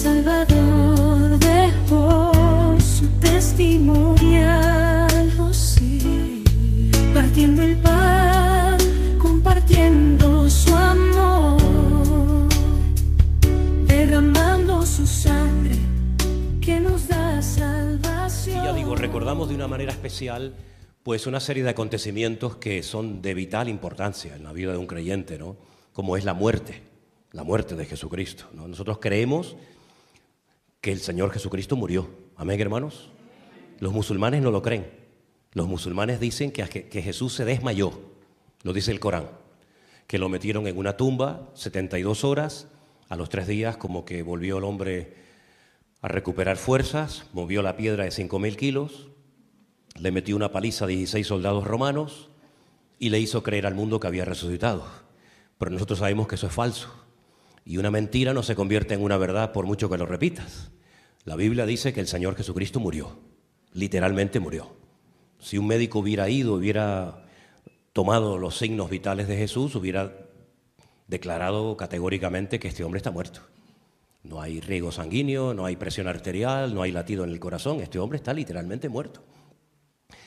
Salvador dejó su testimonial, oh sí, partiendo el pan, compartiendo su amor, derramando su sangre que nos da salvación. Y ya digo, recordamos de una manera especial pues una serie de acontecimientos que son de vital importancia en la vida de un creyente, ¿no? Como es la muerte de Jesucristo, ¿no? Nosotros creemos que el Señor Jesucristo murió. Amén, hermanos. Los musulmanes no lo creen. Los musulmanes dicen que Jesús se desmayó, lo dice el Corán, que lo metieron en una tumba 72 horas, a los 3 días como que volvió el hombre a recuperar fuerzas, movió la piedra de 5.000 kilos, le metió una paliza a 16 soldados romanos y le hizo creer al mundo que había resucitado. Pero nosotros sabemos que eso es falso. Y una mentira no se convierte en una verdad por mucho que lo repitas. La Biblia dice que el Señor Jesucristo murió, literalmente murió. Si un médico hubiera ido, hubiera tomado los signos vitales de Jesús, hubiera declarado categóricamente que este hombre está muerto. No hay riego sanguíneo, no hay presión arterial, no hay latido en el corazón. Este hombre está literalmente muerto.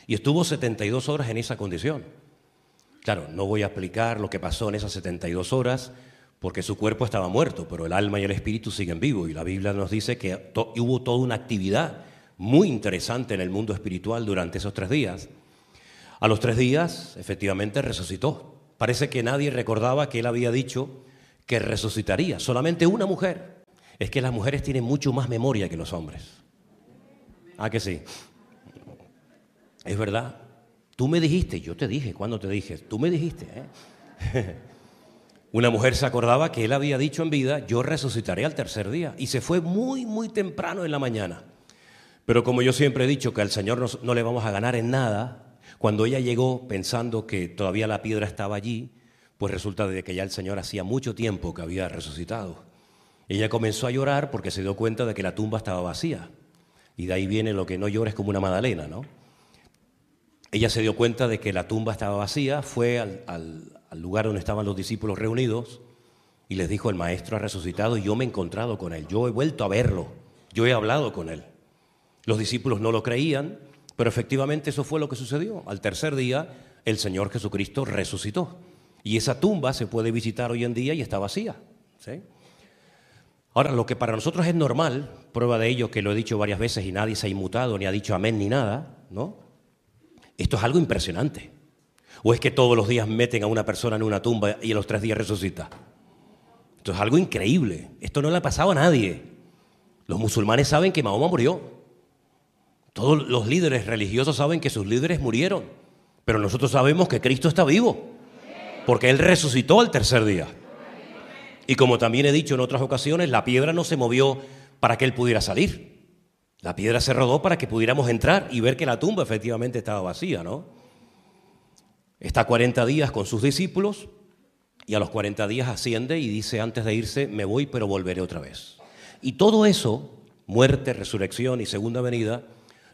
Y estuvo 72 horas en esa condición. Claro, no voy a explicar lo que pasó en esas 72 horas, porque su cuerpo estaba muerto, pero el alma y el espíritu siguen vivos. Y la Biblia nos dice que hubo toda una actividad muy interesante en el mundo espiritual durante esos 3 días. A los 3 días, efectivamente, resucitó. Parece que nadie recordaba que él había dicho que resucitaría. Solamente una mujer. Es que las mujeres tienen mucho más memoria que los hombres. ¿Ah, que sí? Es verdad. Tú me dijiste, yo te dije, ¿cuándo te dije? Tú me dijiste, ¿eh? Una mujer se acordaba que él había dicho en vida, yo resucitaré al 3er día. Y se fue muy, muy temprano en la mañana. Pero como yo siempre he dicho que al Señor no le vamos a ganar en nada, cuando ella llegó pensando que todavía la piedra estaba allí, pues resulta de que ya el Señor hacía mucho tiempo que había resucitado. Ella comenzó a llorar porque se dio cuenta de que la tumba estaba vacía. Y de ahí viene lo que no llores como una magdalena, ¿no? Ella se dio cuenta de que la tumba estaba vacía, fue al lugar donde estaban los discípulos reunidos y les dijo, el Maestro ha resucitado y yo me he encontrado con él, yo he vuelto a verlo, yo he hablado con él. Los discípulos no lo creían, pero efectivamente eso fue lo que sucedió. Al 3er día el Señor Jesucristo resucitó y esa tumba se puede visitar hoy en día y está vacía, ¿sí? Ahora, lo que para nosotros es normal, prueba de ello que lo he dicho varias veces y nadie se ha inmutado ni ha dicho amén ni nada, ¿no? Esto es algo impresionante. ¿O es que todos los días meten a una persona en una tumba y a los 3 días resucita? Esto es algo increíble. Esto no le ha pasado a nadie. Los musulmanes saben que Mahoma murió. Todos los líderes religiosos saben que sus líderes murieron. Pero nosotros sabemos que Cristo está vivo. Porque Él resucitó al 3er día. Y como también he dicho en otras ocasiones, la piedra no se movió para que Él pudiera salir. La piedra se rodó para que pudiéramos entrar y ver que la tumba efectivamente estaba vacía, ¿no? Está 40 días con sus discípulos y a los 40 días asciende y dice antes de irse, me voy pero volveré otra vez. Y todo eso, muerte, resurrección y segunda venida,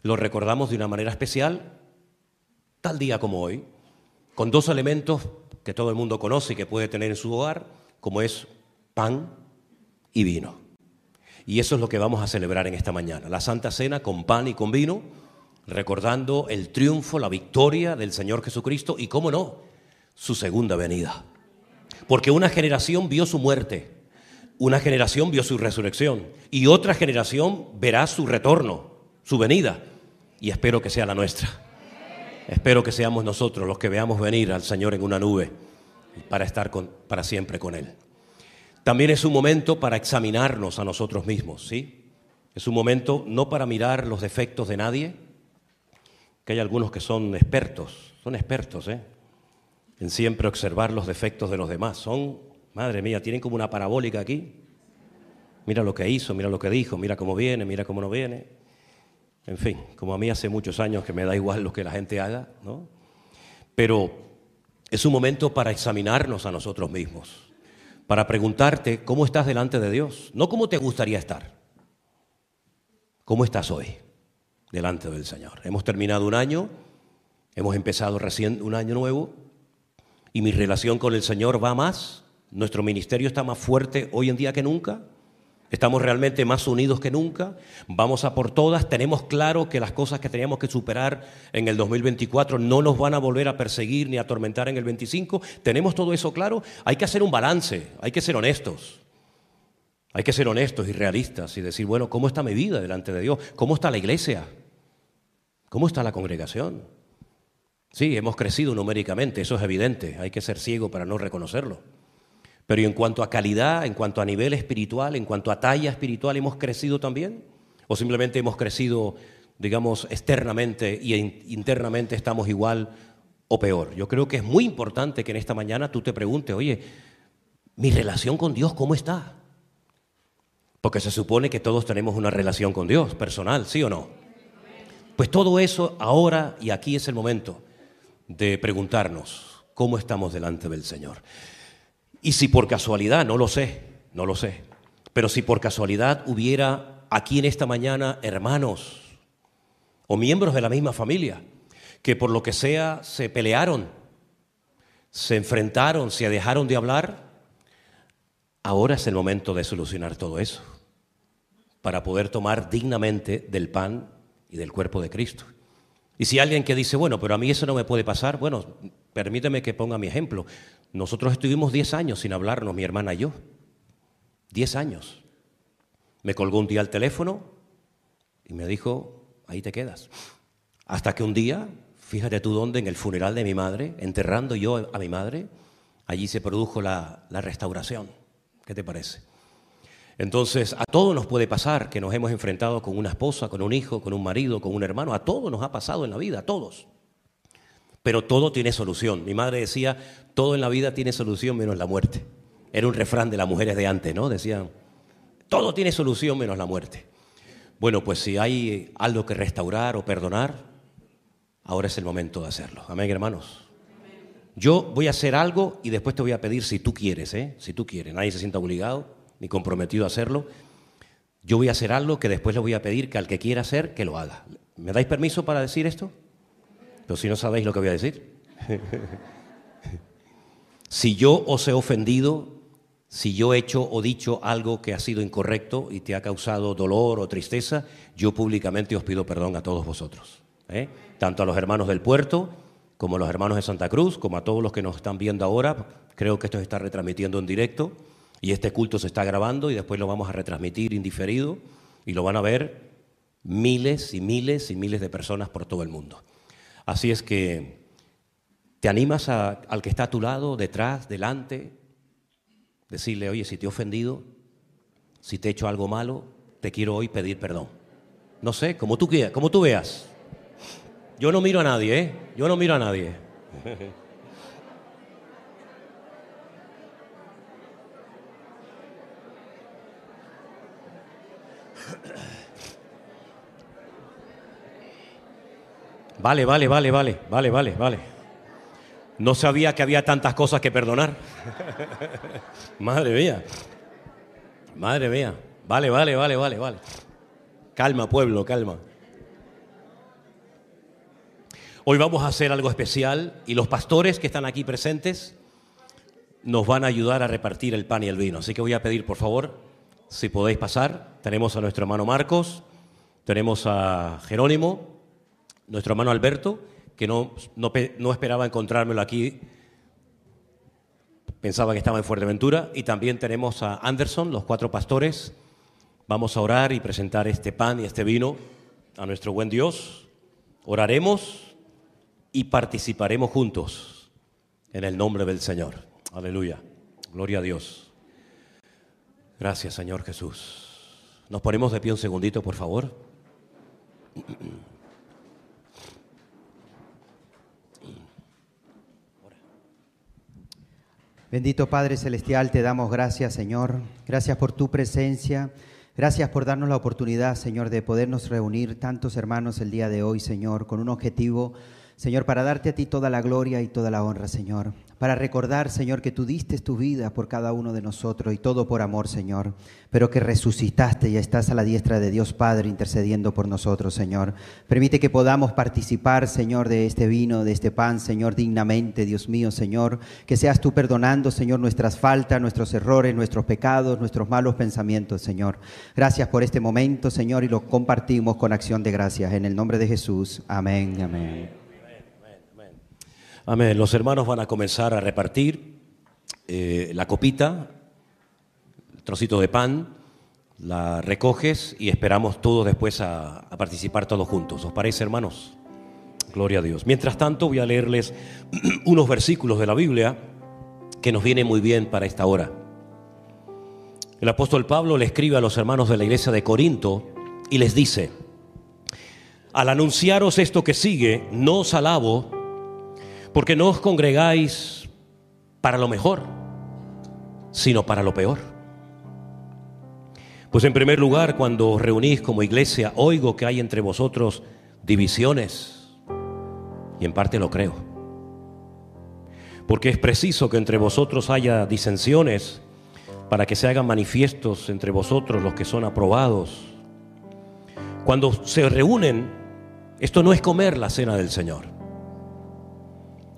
lo recordamos de una manera especial, tal día como hoy, con 2 elementos que todo el mundo conoce y que puede tener en su hogar, como es pan y vino. Y eso es lo que vamos a celebrar en esta mañana, la Santa Cena con pan y con vino, recordando el triunfo, la victoria del Señor Jesucristo y, cómo no, su segunda venida. Porque una generación vio su muerte, una generación vio su resurrección y otra generación verá su retorno, su venida. Y espero que sea la nuestra. Espero que seamos nosotros los que veamos venir al Señor en una nube para estar para siempre con Él. También es un momento para examinarnos a nosotros mismos, ¿sí? Es un momento no para mirar los defectos de nadie, que hay algunos que son expertos, en siempre observar los defectos de los demás. Madre mía, tienen como una parabólica aquí. Mira lo que hizo, mira lo que dijo, mira cómo viene, mira cómo no viene. En fin, como a mí hace muchos años que me da igual lo que la gente haga, ¿no? Pero es un momento para examinarnos a nosotros mismos. Para preguntarte cómo estás delante de Dios, no cómo te gustaría estar. ¿Cómo estás hoy delante del Señor? Hemos terminado un año, hemos empezado recién un año nuevo y mi relación con el Señor va más, nuestro ministerio está más fuerte hoy en día que nunca, Estamos realmente más unidos que nunca, vamos a por todas, tenemos claro que las cosas que teníamos que superar en el 2024 no nos van a volver a perseguir ni a atormentar en el 25. Tenemos todo eso claro. Hay que hacer un balance, hay que ser honestos. Hay que ser honestos y realistas y decir, bueno, ¿cómo está mi vida delante de Dios? ¿Cómo está la iglesia? ¿Cómo está la congregación? Sí, hemos crecido numéricamente, eso es evidente, hay que ser ciego para no reconocerlo. Pero en cuanto a calidad, en cuanto a nivel espiritual, en cuanto a talla espiritual, ¿hemos crecido también? ¿O simplemente hemos crecido, digamos, externamente y internamente estamos igual o peor? Yo creo que es muy importante que en esta mañana tú te preguntes, oye, ¿mi relación con Dios cómo está? Porque se supone que todos tenemos una relación con Dios personal, ¿sí o no? Pues todo eso ahora y aquí es el momento de preguntarnos cómo estamos delante del Señor. Y si por casualidad, no lo sé, pero si por casualidad hubiera aquí en esta mañana hermanos o miembros de la misma familia que por lo que sea se pelearon, se enfrentaron, se dejaron de hablar, ahora es el momento de solucionar todo eso para poder tomar dignamente del pan y del cuerpo de Cristo. Y si alguien que dice, bueno, pero a mí eso no me puede pasar, bueno, permíteme que ponga mi ejemplo. Nosotros estuvimos 10 años sin hablarnos, mi hermana y yo. 10 años. Me colgó un día el teléfono y me dijo, ahí te quedas. Hasta que un día, fíjate tú dónde, en el funeral de mi madre, enterrando yo a mi madre, allí se produjo la restauración. ¿Qué te parece? Entonces, a todos nos puede pasar que nos hemos enfrentado con una esposa, con un hijo, con un marido, con un hermano. A todos nos ha pasado en la vida, a todos. Pero todo tiene solución. Mi madre decía, todo en la vida tiene solución menos la muerte. Era un refrán de las mujeres de antes, ¿no? Decían, todo tiene solución menos la muerte. Bueno, pues si hay algo que restaurar o perdonar, ahora es el momento de hacerlo. Amén, hermanos. Yo voy a hacer algo y después te voy a pedir si tú quieres, si tú quieres. Nadie se sienta obligado ni comprometido a hacerlo. Yo voy a hacer algo que después le voy a pedir que al que quiera hacer, que lo haga. ¿Me dais permiso para decir esto? Pero si no sabéis lo que voy a decir. Si yo os he ofendido, si yo he hecho o dicho algo que ha sido incorrecto y te ha causado dolor o tristeza, yo públicamente os pido perdón a todos vosotros. Tanto a los hermanos del puerto, como a los hermanos de Santa Cruz, como a todos los que nos están viendo ahora. Creo que esto se está retransmitiendo en directo. Y este culto se está grabando y después lo vamos a retransmitir indiferido y lo van a ver miles y miles y miles de personas por todo el mundo. Así es que te animas al que está a tu lado, detrás, delante, decirle, oye, si te he ofendido, si te he hecho algo malo, te quiero hoy pedir perdón. No sé, como tú quieras, como tú veas. Yo no miro a nadie, Yo no miro a nadie. Vale. No sabía que había tantas cosas que perdonar. Madre mía. Vale. Calma, pueblo, calma. Hoy vamos a hacer algo especial y los pastores que están aquí presentes nos van a ayudar a repartir el pan y el vino. Así que voy a pedir, por favor, si podéis pasar. Tenemos a nuestro hermano Marcos, tenemos a Jerónimo, nuestro hermano Alberto, que no esperaba encontrármelo aquí, pensaba que estaba en Fuerteventura, y también tenemos a Anderson, los 4 pastores. Vamos a orar y presentar este pan y este vino a nuestro buen Dios. Oraremos y participaremos juntos en el nombre del Señor. Aleluya. Gloria a Dios. Gracias, Señor Jesús. Nos ponemos de pie un segundito, por favor. Bendito Padre Celestial, te damos gracias, Señor. Gracias por tu presencia. Gracias por darnos la oportunidad, Señor, de podernos reunir tantos hermanos el día de hoy, Señor, con un objetivo, Señor, para darte a ti toda la gloria y toda la honra, Señor. Para recordar, Señor, que tú diste tu vida por cada uno de nosotros y todo por amor, Señor. Pero que resucitaste y estás a la diestra de Dios Padre intercediendo por nosotros, Señor. Permite que podamos participar, Señor, de este vino, de este pan, Señor, dignamente, Dios mío, Señor. Que seas tú perdonando, Señor, nuestras faltas, nuestros errores, nuestros pecados, nuestros malos pensamientos, Señor. Gracias por este momento, Señor, y lo compartimos con acción de gracias. En el nombre de Jesús. Amén, amén. Amén. Los hermanos van a comenzar a repartir la copita, el trocito de pan, la recoges y esperamos todos después a participar todos juntos. ¿Os parece, hermanos? Gloria a Dios. Mientras tanto, voy a leerles unos versículos de la Biblia que nos vienen muy bien para esta hora. El apóstol Pablo le escribe a los hermanos de la iglesia de Corinto y les dice: al anunciaros esto que sigue, no os alabo, porque no os congregáis para lo mejor, sino para lo peor. Pues en primer lugar, cuando os reunís como iglesia, oigo que hay entre vosotros divisiones, y en parte lo creo. Porque es preciso que entre vosotros haya disensiones, para que se hagan manifiestos entre vosotros los que son aprobados. Cuando se reúnen, esto no es comer la cena del Señor.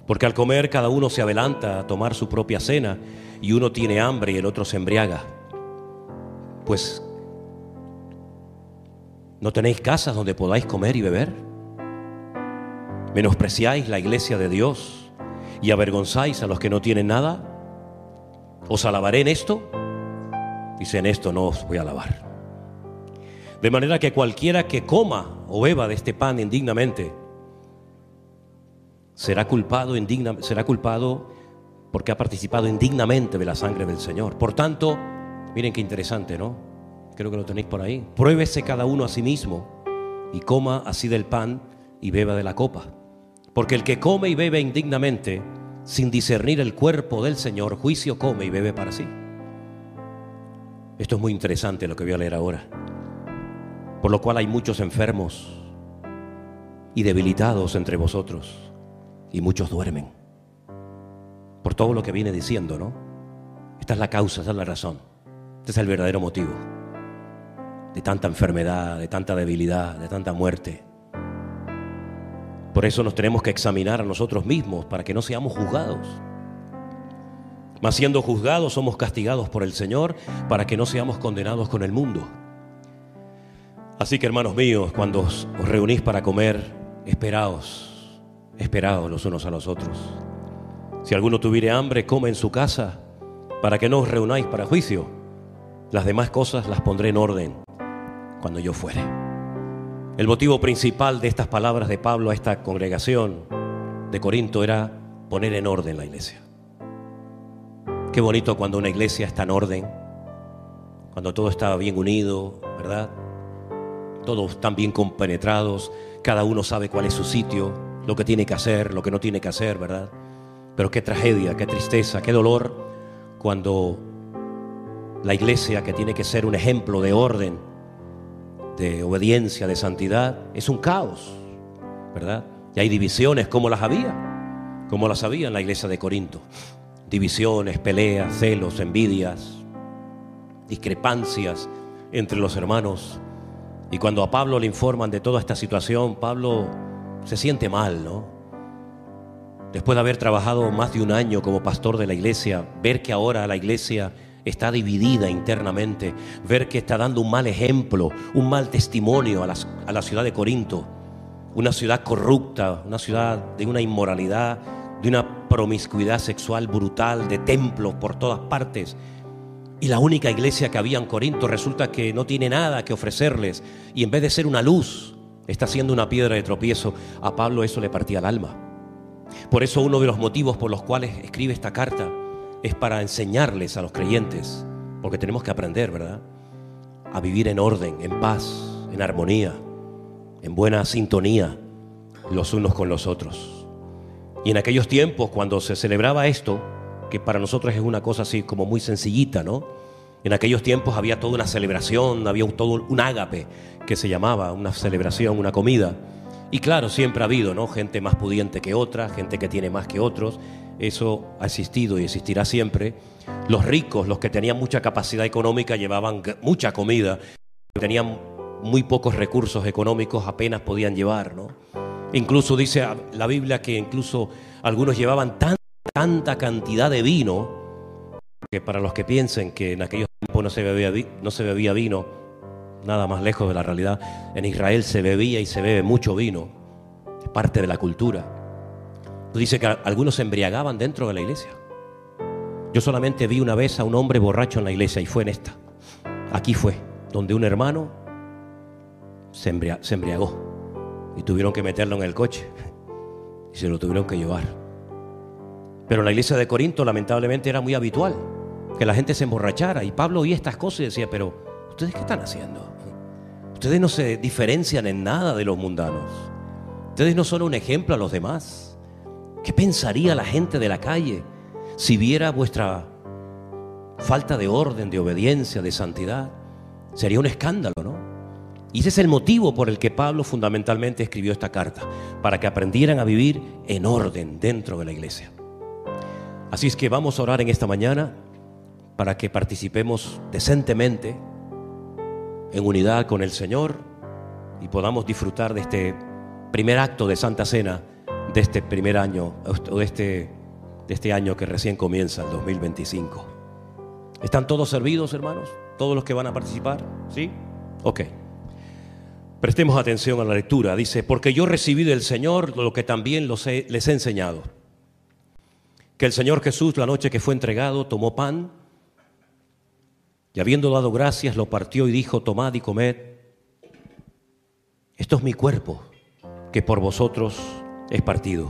Porque al comer cada uno se adelanta a tomar su propia cena y uno tiene hambre y el otro se embriaga. Pues, ¿no tenéis casas donde podáis comer y beber? ¿Menospreciáis la iglesia de Dios y avergonzáis a los que no tienen nada? ¿Os alabaré en esto? Dice: en esto no os voy a alabar. De manera que cualquiera que coma o beba de este pan indignamente será culpado porque ha participado indignamente de la sangre del Señor. Por tanto, miren qué interesante, ¿no? Creo que lo tenéis por ahí. Pruébese cada uno a sí mismo y coma así del pan y beba de la copa. Porque el que come y bebe indignamente, sin discernir el cuerpo del Señor, juicio come y bebe para sí. Esto es muy interesante lo que voy a leer ahora. Por lo cual hay muchos enfermos y debilitados entre vosotros, y muchos duermen. Por todo lo que viene diciendo, ¿no? Esta es la causa, esta es la razón. Este es el verdadero motivo de tanta enfermedad, de tanta debilidad, de tanta muerte. Por eso nos tenemos que examinar a nosotros mismos para que no seamos juzgados. Mas siendo juzgados somos castigados por el Señor para que no seamos condenados con el mundo. Así que, hermanos míos, cuando os reunís para comer, esperaos los unos a los otros. Si alguno tuviere hambre, come en su casa, para que no os reunáis para juicio. Las demás cosas las pondré en orden cuando yo fuere. El motivo principal de estas palabras de Pablo a esta congregación de Corinto era poner en orden la iglesia. Qué bonito cuando una iglesia está en orden, cuando todo está bien unido, ¿verdad? Todos están bien compenetrados, cada uno sabe cuál es su sitio, lo que tiene que hacer, lo que no tiene que hacer, ¿verdad? Pero qué tragedia, qué tristeza, qué dolor cuando la iglesia, que tiene que ser un ejemplo de orden, de obediencia, de santidad, es un caos, ¿verdad? Y hay divisiones como las había en la iglesia de Corinto. Divisiones, peleas, celos, envidias, discrepancias entre los hermanos. Y cuando a Pablo le informan de toda esta situación, Pablo se siente mal, ¿no? Después de haber trabajado más de un año como pastor de la iglesia, ver que ahora la iglesia está dividida internamente, ver que está dando un mal ejemplo, un mal testimonio a la ciudad de Corinto, una ciudad corrupta, una ciudad de una inmoralidad, de una promiscuidad sexual brutal, de templos por todas partes. Y la única iglesia que había en Corinto resulta que no tiene nada que ofrecerles, y en vez de ser una luz, está siendo una piedra de tropiezo. A Pablo eso le partía el alma. Por eso uno de los motivos por los cuales escribe esta carta es para enseñarles a los creyentes, porque tenemos que aprender, ¿verdad?, a vivir en orden, en paz, en armonía, en buena sintonía los unos con los otros. Y en aquellos tiempos, cuando se celebraba esto, que para nosotros es una cosa así como muy sencillita, ¿no? En aquellos tiempos había toda una celebración, había todo un ágape que se llamaba, una celebración, una comida. Y claro, siempre ha habido, ¿no?, gente más pudiente que otra, gente que tiene más que otros. Eso ha existido y existirá siempre. Los ricos, los que tenían mucha capacidad económica, llevaban mucha comida. Tenían muy pocos recursos económicos, apenas podían llevar, ¿no? Incluso dice la Biblia que incluso algunos llevaban tanta cantidad de vino, que para los que piensen que en aquellos tiempos no se bebía vino, nada más lejos de la realidad. En Israel se bebía y se bebe mucho vino, es parte de la cultura. Dice que algunos se embriagaban dentro de la iglesia. Yo solamente vi una vez a un hombre borracho en la iglesia y fue en esta. Aquí fue, donde un hermano se embriagó y tuvieron que meterlo en el coche y se lo tuvieron que llevar. Pero en la iglesia de Corinto lamentablemente era muy habitual que la gente se emborrachara, y Pablo oía estas cosas y decía: pero ¿ustedes qué están haciendo? Ustedes no se diferencian en nada de los mundanos. Ustedes no son un ejemplo a los demás. ¿Qué pensaría la gente de la calle si viera vuestra falta de orden, de obediencia, de santidad? Sería un escándalo, ¿no? Y ese es el motivo por el que Pablo fundamentalmente escribió esta carta, para que aprendieran a vivir en orden dentro de la iglesia. Así es que vamos a orar en esta mañana para que participemos decentemente, en unidad con el Señor, y podamos disfrutar de este primer acto de Santa Cena de este primer año, o de este año que recién comienza, el 2025. ¿Están todos servidos, hermanos? ¿Todos los que van a participar? ¿Sí? Ok. Prestemos atención a la lectura. Dice: porque yo recibí del Señor lo que también les he enseñado. Que el Señor Jesús, la noche que fue entregado, tomó pan, y habiendo dado gracias, lo partió y dijo: tomad y comed. Esto es mi cuerpo, que por vosotros es partido.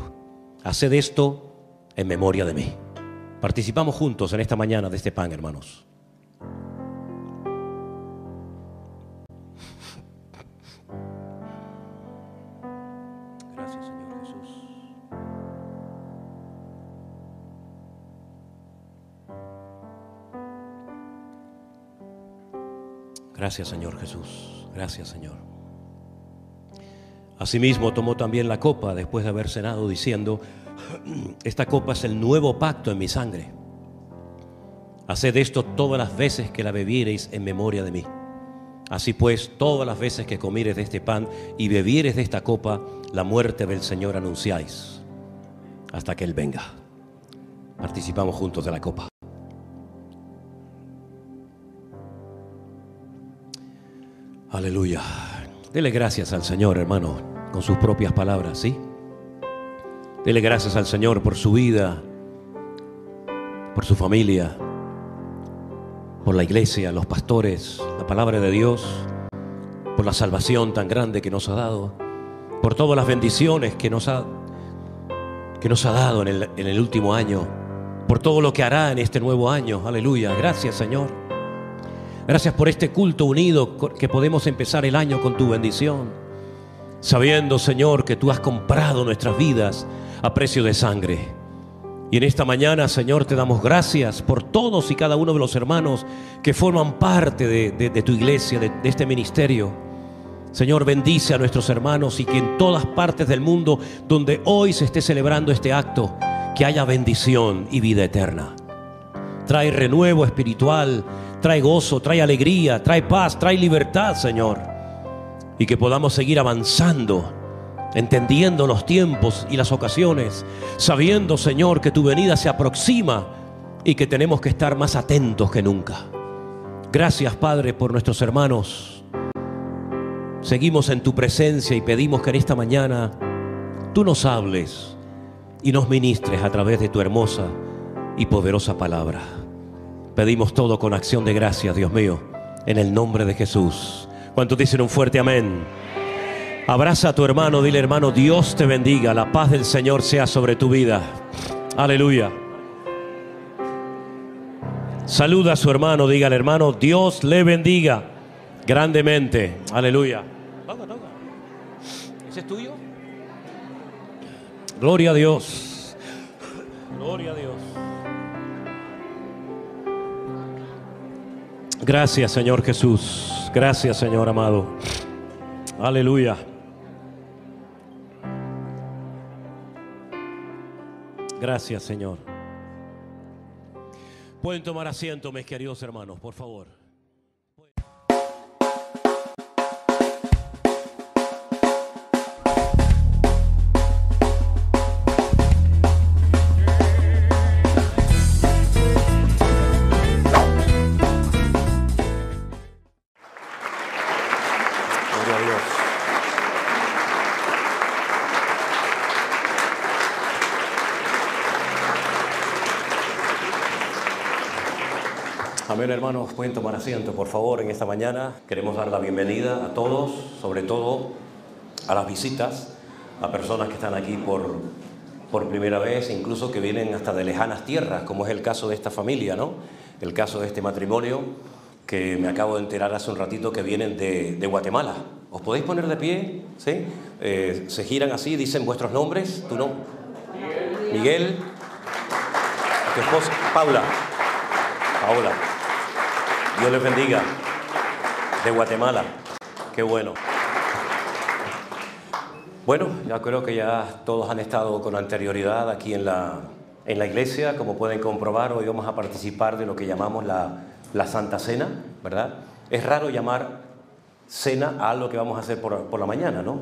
Haced esto en memoria de mí. Participamos juntos en esta mañana de este pan, hermanos. Gracias, Señor Jesús. Gracias, Señor Jesús. Gracias, Señor. Asimismo tomó también la copa después de haber cenado, diciendo: esta copa es el nuevo pacto en mi sangre. Haced esto todas las veces que la bebiereis en memoria de mí. Así pues, todas las veces que comiereis de este pan y bebiereis de esta copa, la muerte del Señor anunciáis hasta que Él venga. Participamos juntos de la copa. Aleluya. Dele gracias al Señor, hermano, con sus propias palabras, ¿sí? Dele gracias al Señor por su vida, por su familia, por la iglesia, los pastores, la palabra de Dios, por la salvación tan grande que nos ha dado, por todas las bendiciones que nos ha dado en el último año, por todo lo que hará en este nuevo año. Aleluya. Gracias, Señor. Gracias por este culto unido, que podemos empezar el año con tu bendición, sabiendo, Señor, que tú has comprado nuestras vidas a precio de sangre. Y en esta mañana, Señor, te damos gracias por todos y cada uno de los hermanos que forman parte de tu iglesia, de este ministerio. Señor, bendice a nuestros hermanos, y que en todas partes del mundo donde hoy se esté celebrando este acto, que haya bendición y vida eterna. Trae renuevo espiritual, trae gozo, trae alegría, trae paz, trae libertad, Señor. Y que podamos seguir avanzando, entendiendo los tiempos y las ocasiones, sabiendo, Señor, que tu venida se aproxima y que tenemos que estar más atentos que nunca. Gracias, Padre, por nuestros hermanos. Seguimos en tu presencia y pedimos que en esta mañana tú nos hables y nos ministres a través de tu hermosa y poderosa palabra. Pedimos todo con acción de gracias, Dios mío, en el nombre de Jesús. ¿Cuántos dicen un fuerte amén? Abraza a tu hermano, dile: hermano, Dios te bendiga, la paz del Señor sea sobre tu vida. Aleluya. Saluda a su hermano, dígale: hermano, Dios le bendiga grandemente. Aleluya. Toca. ¿Ese es tuyo? Gloria a Dios. Gloria a Dios. Gracias, Señor Jesús. Gracias, Señor amado. Aleluya. Gracias, Señor. Pueden tomar asiento, mis queridos hermanos, por favor. Gloria a Dios. Amén, hermanos, pueden tomar asiento, por favor, en esta mañana. Queremos dar la bienvenida a todos, sobre todo a las visitas, a personas que están aquí por primera vez, incluso que vienen hasta de lejanas tierras, como es el caso de esta familia, ¿no? El caso de este matrimonio, que me acabo de enterar hace un ratito que vienen de Guatemala. ¿Os podéis poner de pie? ¿Sí? Se giran así, dicen vuestros nombres. ¿Tu nombre? Miguel. Tu esposa, Paula. Dios les bendiga. De Guatemala. Qué bueno. Bueno, ya creo que ya todos han estado con anterioridad aquí en la iglesia. Como pueden comprobar, hoy vamos a participar de lo que llamamos la Santa Cena, ¿verdad? Es raro llamar cena a algo que vamos a hacer por la mañana, ¿no?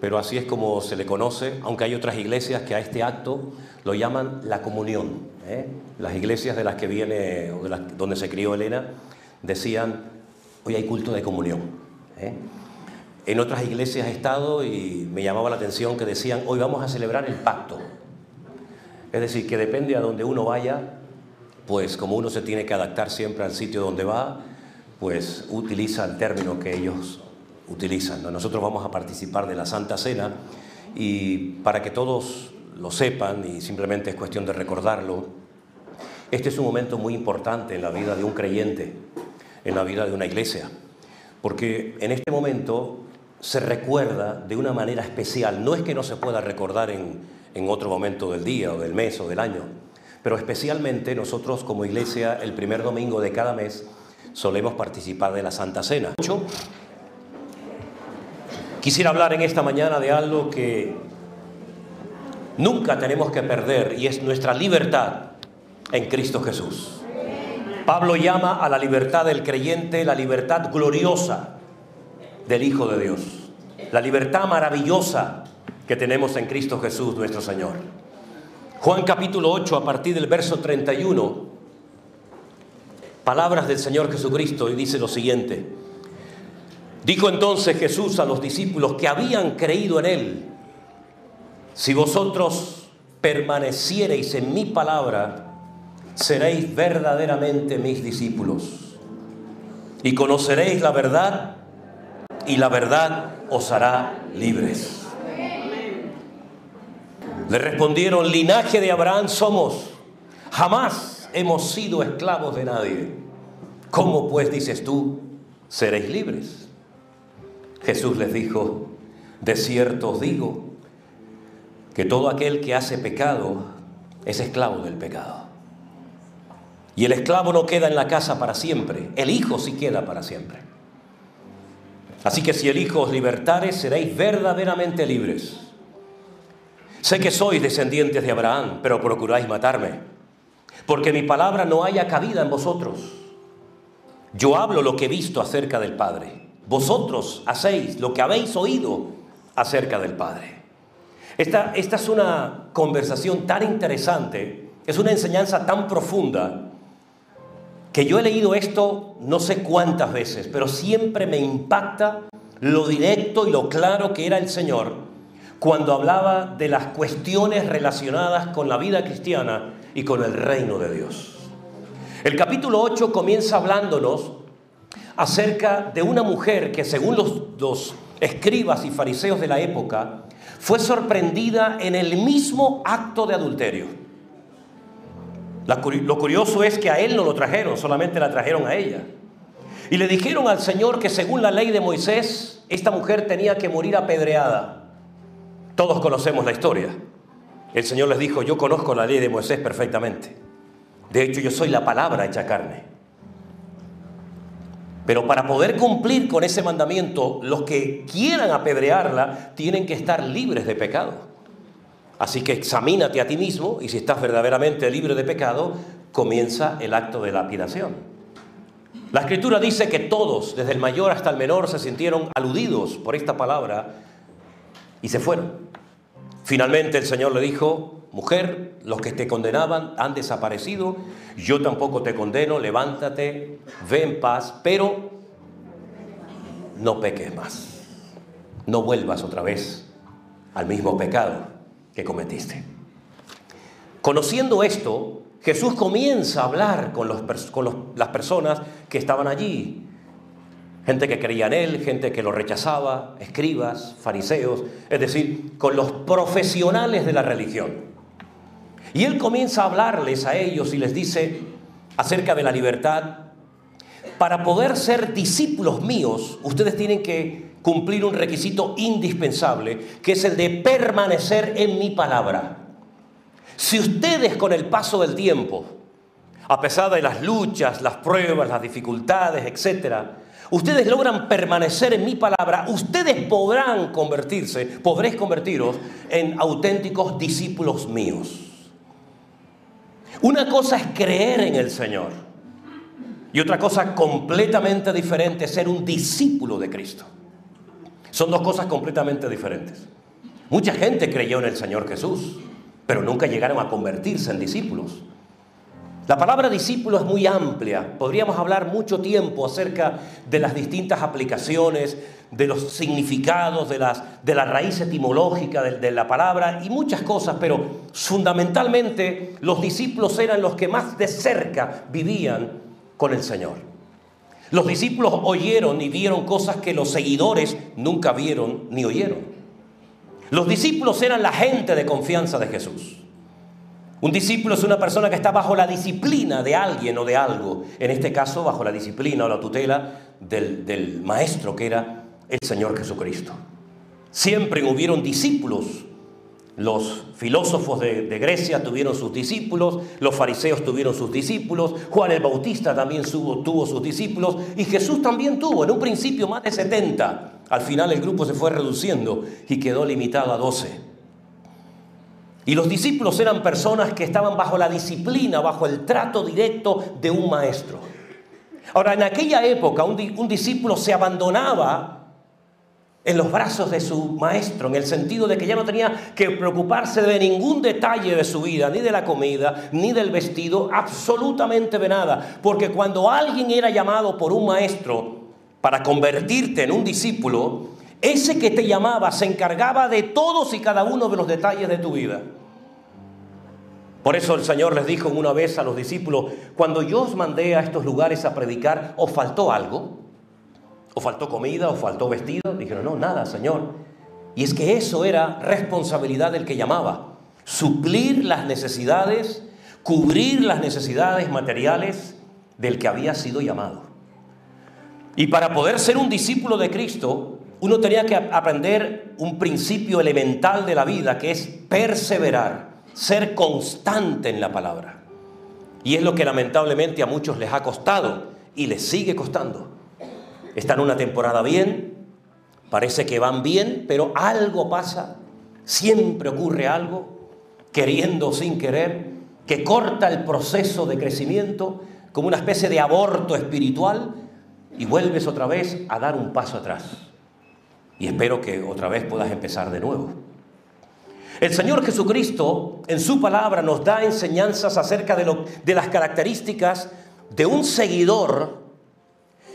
Pero así es como se le conoce, aunque hay otras iglesias que a este acto lo llaman la comunión, ¿eh? Las iglesias de las que viene, o donde se crió Elena, decían, hoy hay culto de comunión, ¿eh? En otras iglesias he estado y me llamaba la atención que decían, hoy vamos a celebrar el pacto. Es decir, que depende a donde uno vaya, pues como uno se tiene que adaptar siempre al sitio donde va, pues utiliza el término que ellos utilizan, ¿no? Nosotros vamos a participar de la Santa Cena y para que todos lo sepan, y simplemente es cuestión de recordarlo, este es un momento muy importante en la vida de un creyente, en la vida de una iglesia, porque en este momento se recuerda de una manera especial. No es que no se pueda recordar en otro momento del día o del mes o del año, pero especialmente nosotros como iglesia el primer domingo de cada mes solemos participar de la Santa Cena. Quisiera hablar en esta mañana de algo que nunca tenemos que perder y es nuestra libertad en Cristo Jesús. Pablo llama a la libertad del creyente la libertad gloriosa del Hijo de Dios, la libertad maravillosa que tenemos en Cristo Jesús nuestro Señor. Juan capítulo 8 a partir del verso 31, palabras del Señor Jesucristo, y dice lo siguiente: dijo entonces Jesús a los discípulos que habían creído en Él, si vosotros permaneciereis en mi palabra, seréis verdaderamente mis discípulos y conoceréis la verdad y la verdad os hará libres. Le respondieron, linaje de Abraham somos, jamás hemos sido esclavos de nadie. ¿Cómo pues dices tú, seréis libres? Jesús les dijo, de cierto os digo, que todo aquel que hace pecado es esclavo del pecado. Y el esclavo no queda en la casa para siempre, el Hijo sí queda para siempre. Así que si el Hijo os libertare, seréis verdaderamente libres. Sé que sois descendientes de Abraham, pero procuráis matarme, porque mi palabra no haya cabida en vosotros. Yo hablo lo que he visto acerca del Padre. Vosotros hacéis lo que habéis oído acerca del Padre. Esta es una conversación tan interesante, es una enseñanza tan profunda, que yo he leído esto no sé cuántas veces, pero siempre me impacta lo directo y lo claro que era el Señor cuando hablaba de las cuestiones relacionadas con la vida cristiana y con el reino de Dios. El capítulo 8 comienza hablándonos acerca de una mujer que, según los escribas y fariseos de la época, fue sorprendida en el mismo acto de adulterio. Lo curioso es que a él no lo trajeron, solamente la trajeron a ella. Y le dijeron al Señor que según la ley de Moisés, esta mujer tenía que morir apedreada. Todos conocemos la historia. El Señor les dijo, yo conozco la ley de Moisés perfectamente. De hecho, yo soy la palabra hecha carne. Pero para poder cumplir con ese mandamiento, los que quieran apedrearla tienen que estar libres de pecado. Así que examínate a ti mismo y si estás verdaderamente libre de pecado, comienza el acto de lapidación. La Escritura dice que todos, desde el mayor hasta el menor, se sintieron aludidos por esta palabra y se fueron. Finalmente el Señor le dijo: mujer, los que te condenaban han desaparecido, yo tampoco te condeno, levántate, ve en paz, pero no peques más. No vuelvas otra vez al mismo pecado que cometiste. Conociendo esto, Jesús comienza a hablar con las personas que estaban allí. Gente que creía en Él, gente que lo rechazaba, escribas, fariseos, es decir, con los profesionales de la religión. Y Él comienza a hablarles a ellos y les dice acerca de la libertad. Para poder ser discípulos míos, ustedes tienen que cumplir un requisito indispensable, que es el de permanecer en mi palabra. Si ustedes con el paso del tiempo, a pesar de las luchas, las pruebas, las dificultades, etcétera, ustedes logran permanecer en mi palabra, ustedes podréis convertiros en auténticos discípulos míos. Una cosa es creer en el Señor y otra cosa completamente diferente es ser un discípulo de Cristo. Son dos cosas completamente diferentes. Mucha gente creyó en el Señor Jesús, pero nunca llegaron a convertirse en discípulos. La palabra discípulo es muy amplia. Podríamos hablar mucho tiempo acerca de las distintas aplicaciones, de los significados, de la raíz etimológica de la palabra y muchas cosas, pero fundamentalmente los discípulos eran los que más de cerca vivían con el Señor. Los discípulos oyeron y vieron cosas que los seguidores nunca vieron ni oyeron. Los discípulos eran la gente de confianza de Jesús. Un discípulo es una persona que está bajo la disciplina de alguien o de algo. En este caso, bajo la disciplina o la tutela del maestro que era el Señor Jesucristo. Siempre hubieron discípulos. Los filósofos de Grecia tuvieron sus discípulos, los fariseos tuvieron sus discípulos, Juan el Bautista también tuvo sus discípulos y Jesús también tuvo, en un principio más de 70. Al final el grupo se fue reduciendo y quedó limitado a 12. Y los discípulos eran personas que estaban bajo la disciplina, bajo el trato directo de un maestro. Ahora, en aquella época un discípulo se abandonaba en los brazos de su maestro, en el sentido de que ya no tenía que preocuparse de ningún detalle de su vida, ni de la comida, ni del vestido, absolutamente de nada. Porque cuando alguien era llamado por un maestro para convertirte en un discípulo, ese que te llamaba se encargaba de todos y cada uno de los detalles de tu vida. Por eso el Señor les dijo una vez a los discípulos: cuando yo os mandé a estos lugares a predicar, ¿os faltó algo? ¿O faltó comida? ¿O faltó vestido? Dijeron: no, nada, Señor. Y es que eso era responsabilidad del que llamaba. Suplir las necesidades, cubrir las necesidades materiales del que había sido llamado. Y para poder ser un discípulo de Cristo, uno tenía que aprender un principio elemental de la vida, que es perseverar, ser constante en la palabra. Y es lo que lamentablemente a muchos les ha costado y les sigue costando. Están una temporada bien, parece que van bien, pero algo pasa, siempre ocurre algo, queriendo o sin querer, que corta el proceso de crecimiento como una especie de aborto espiritual y vuelves otra vez a dar un paso atrás. Y espero que otra vez puedas empezar de nuevo. El Señor Jesucristo en su palabra nos da enseñanzas acerca de las características de un seguidor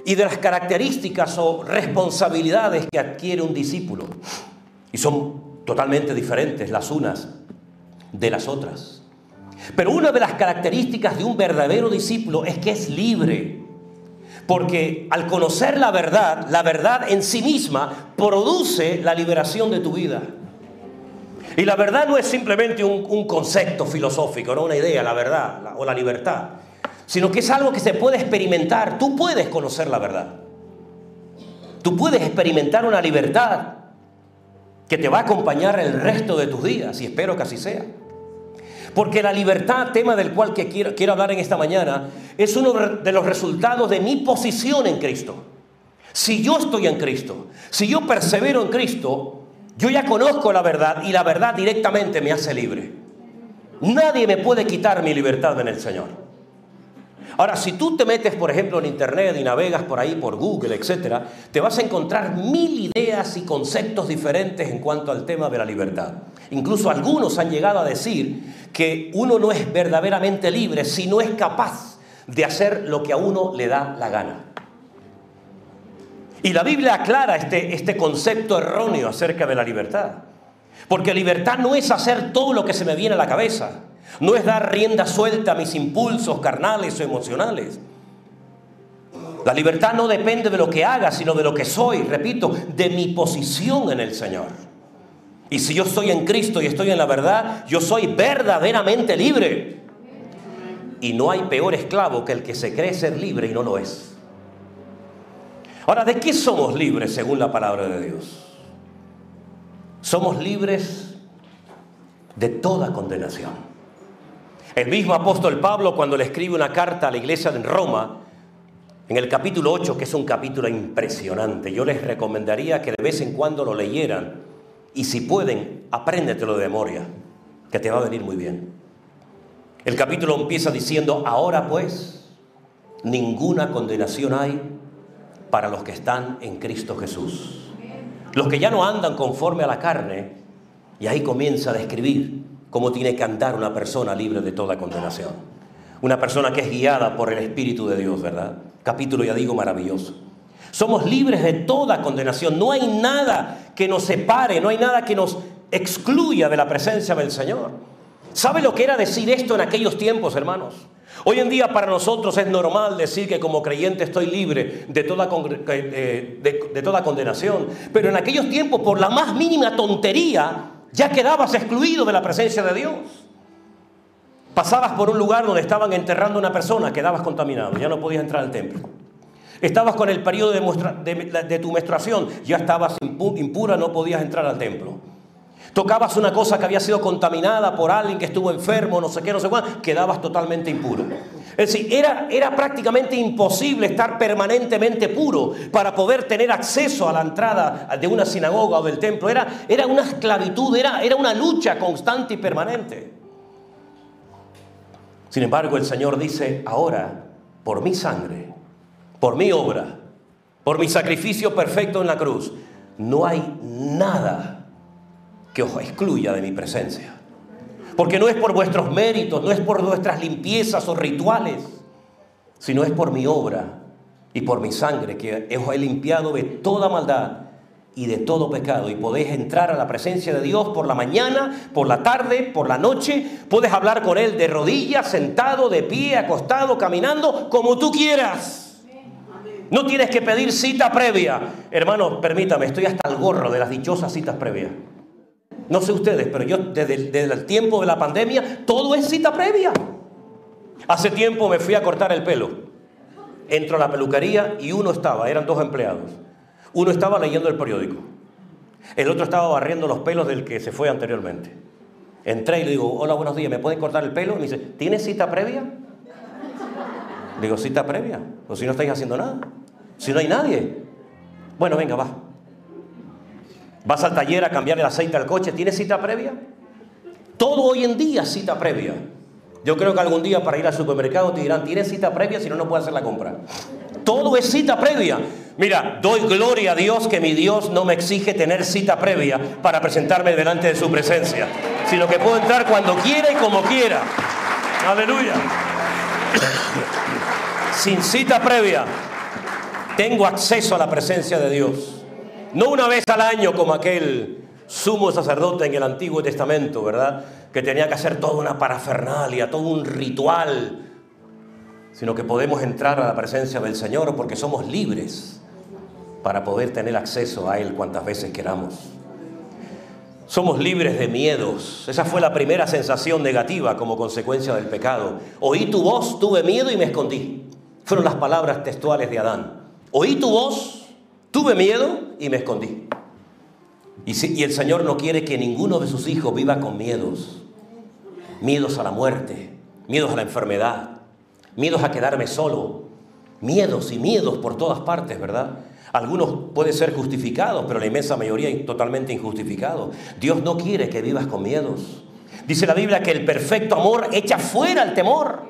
y de las características o responsabilidades que adquiere un discípulo. Y son totalmente diferentes las unas de las otras. Pero una de las características de un verdadero discípulo es que es libre. Porque al conocer la verdad en sí misma produce la liberación de tu vida. Y la verdad no es simplemente un concepto filosófico, no una idea, la verdad o la libertad, sino que es algo que se puede experimentar. Tú puedes conocer la verdad. Tú puedes experimentar una libertad que te va a acompañar el resto de tus días, y espero que así sea. Porque la libertad, tema del cual quiero hablar en esta mañana, es uno de los resultados de mi posición en Cristo. Si yo estoy en Cristo, si yo persevero en Cristo, Yo ya conozco la verdad y la verdad directamente me hace libre. Nadie me puede quitar mi libertad en el Señor. Ahora, si tú te metes, por ejemplo, en internet y navegas por ahí, por Google, etcétera, te vas a encontrar 1000 ideas y conceptos diferentes en cuanto al tema de la libertad. Incluso algunos han llegado a decir que uno no es verdaderamente libre si no es capaz de hacer lo que a uno le da la gana. Y la Biblia aclara este concepto erróneo acerca de la libertad. Porque libertad no es hacer todo lo que se me viene a la cabeza. No es dar rienda suelta a mis impulsos carnales o emocionales. La libertad no depende de lo que haga, sino de lo que soy, repito, de mi posición en el Señor. Y si yo estoy en Cristo y estoy en la verdad, yo soy verdaderamente libre. Y no hay peor esclavo que el que se cree ser libre y no lo es. Ahora, ¿de qué somos libres según la palabra de Dios? Somos libres de toda condenación. El mismo apóstol Pablo, cuando le escribe una carta a la iglesia de Roma, en el capítulo 8, que es un capítulo impresionante, yo les recomendaría que de vez en cuando lo leyeran, y si pueden, apréndetelo de memoria, que te va a venir muy bien. El capítulo empieza diciendo: ahora pues, ninguna condenación hay para los que están en Cristo Jesús. Los que ya no andan conforme a la carne. Y ahí comienza a describir cómo tiene que andar una persona libre de toda condenación. Una persona que es guiada por el Espíritu de Dios, ¿verdad? Capítulo, ya digo, maravilloso. Somos libres de toda condenación. No hay nada que nos separe, no hay nada que nos excluya de la presencia del Señor. ¿Sabe lo que era decir esto en aquellos tiempos, hermanos? Hoy en día para nosotros es normal decir que como creyente estoy libre de toda condenación. Pero en aquellos tiempos, por la más mínima tontería, ya quedabas excluido de la presencia de Dios. Pasabas por un lugar donde estaban enterrando a una persona, quedabas contaminado, ya no podías entrar al templo. Estabas con el periodo de tu menstruación, ya estabas impura, no podías entrar al templo. Tocabas una cosa que había sido contaminada por alguien que estuvo enfermo, no sé qué, no sé cuánto, quedabas totalmente impuro. Es decir, era prácticamente imposible estar permanentemente puro para poder tener acceso a la entrada de una sinagoga o del templo. Era una esclavitud, era una lucha constante y permanente. Sin embargo, el Señor dice: ahora, por mi sangre, por mi obra, por mi sacrificio perfecto en la cruz, no hay nada que os excluya de mi presencia. Porque no es por vuestros méritos, no es por vuestras limpiezas o rituales, sino es por mi obra y por mi sangre que os he limpiado de toda maldad y de todo pecado. Y podéis entrar a la presencia de Dios por la mañana, por la tarde, por la noche. Puedes hablar con Él de rodillas, sentado, de pie, acostado, caminando, como tú quieras. No tienes que pedir cita previa. Hermano, permítame, estoy hasta el gorro de las dichosas citas previas. No sé ustedes, pero yo desde el tiempo de la pandemia, todo es cita previa. Hace tiempo me fui a cortar el pelo. Entro a la peluquería y eran 2 empleados. Uno estaba leyendo el periódico. El otro estaba barriendo los pelos del que se fue anteriormente. Entré y le digo: hola, buenos días, ¿me pueden cortar el pelo? Y me dice: ¿tienes cita previa? Le digo: ¿cita previa? Pues si no estáis haciendo nada. Si no hay nadie. Bueno, venga, va. Vas al taller a cambiar el aceite al coche, ¿tienes cita previa? Todo hoy en día es cita previa. Yo creo que algún día para ir al supermercado te dirán: ¿tienes cita previa? Si no, no puedes hacer la compra. Todo es cita previa. Mira, doy gloria a Dios que mi Dios no me exige tener cita previa para presentarme delante de su presencia, sino que puedo entrar cuando quiera y como quiera. Aleluya. Sin cita previa tengo acceso a la presencia de Dios. No una vez al año como aquel sumo sacerdote en el Antiguo Testamento, ¿verdad? Que tenía que hacer toda una parafernalia, todo un ritual. Sino que podemos entrar a la presencia del Señor porque somos libres para poder tener acceso a Él cuantas veces queramos. Somos libres de miedos. Esa fue la primera sensación negativa como consecuencia del pecado. Oí tu voz, tuve miedo y me escondí. Fueron las palabras textuales de Adán. Oí tu voz, tuve miedo y me escondí. Y el Señor no quiere que ninguno de sus hijos viva con miedos. Miedos a la muerte, miedos a la enfermedad, miedos a quedarme solo. Miedos y miedos por todas partes, ¿verdad? Algunos pueden ser justificados, pero la inmensa mayoría totalmente injustificados. Dios no quiere que vivas con miedos. Dice la Biblia que el perfecto amor echa fuera el temor,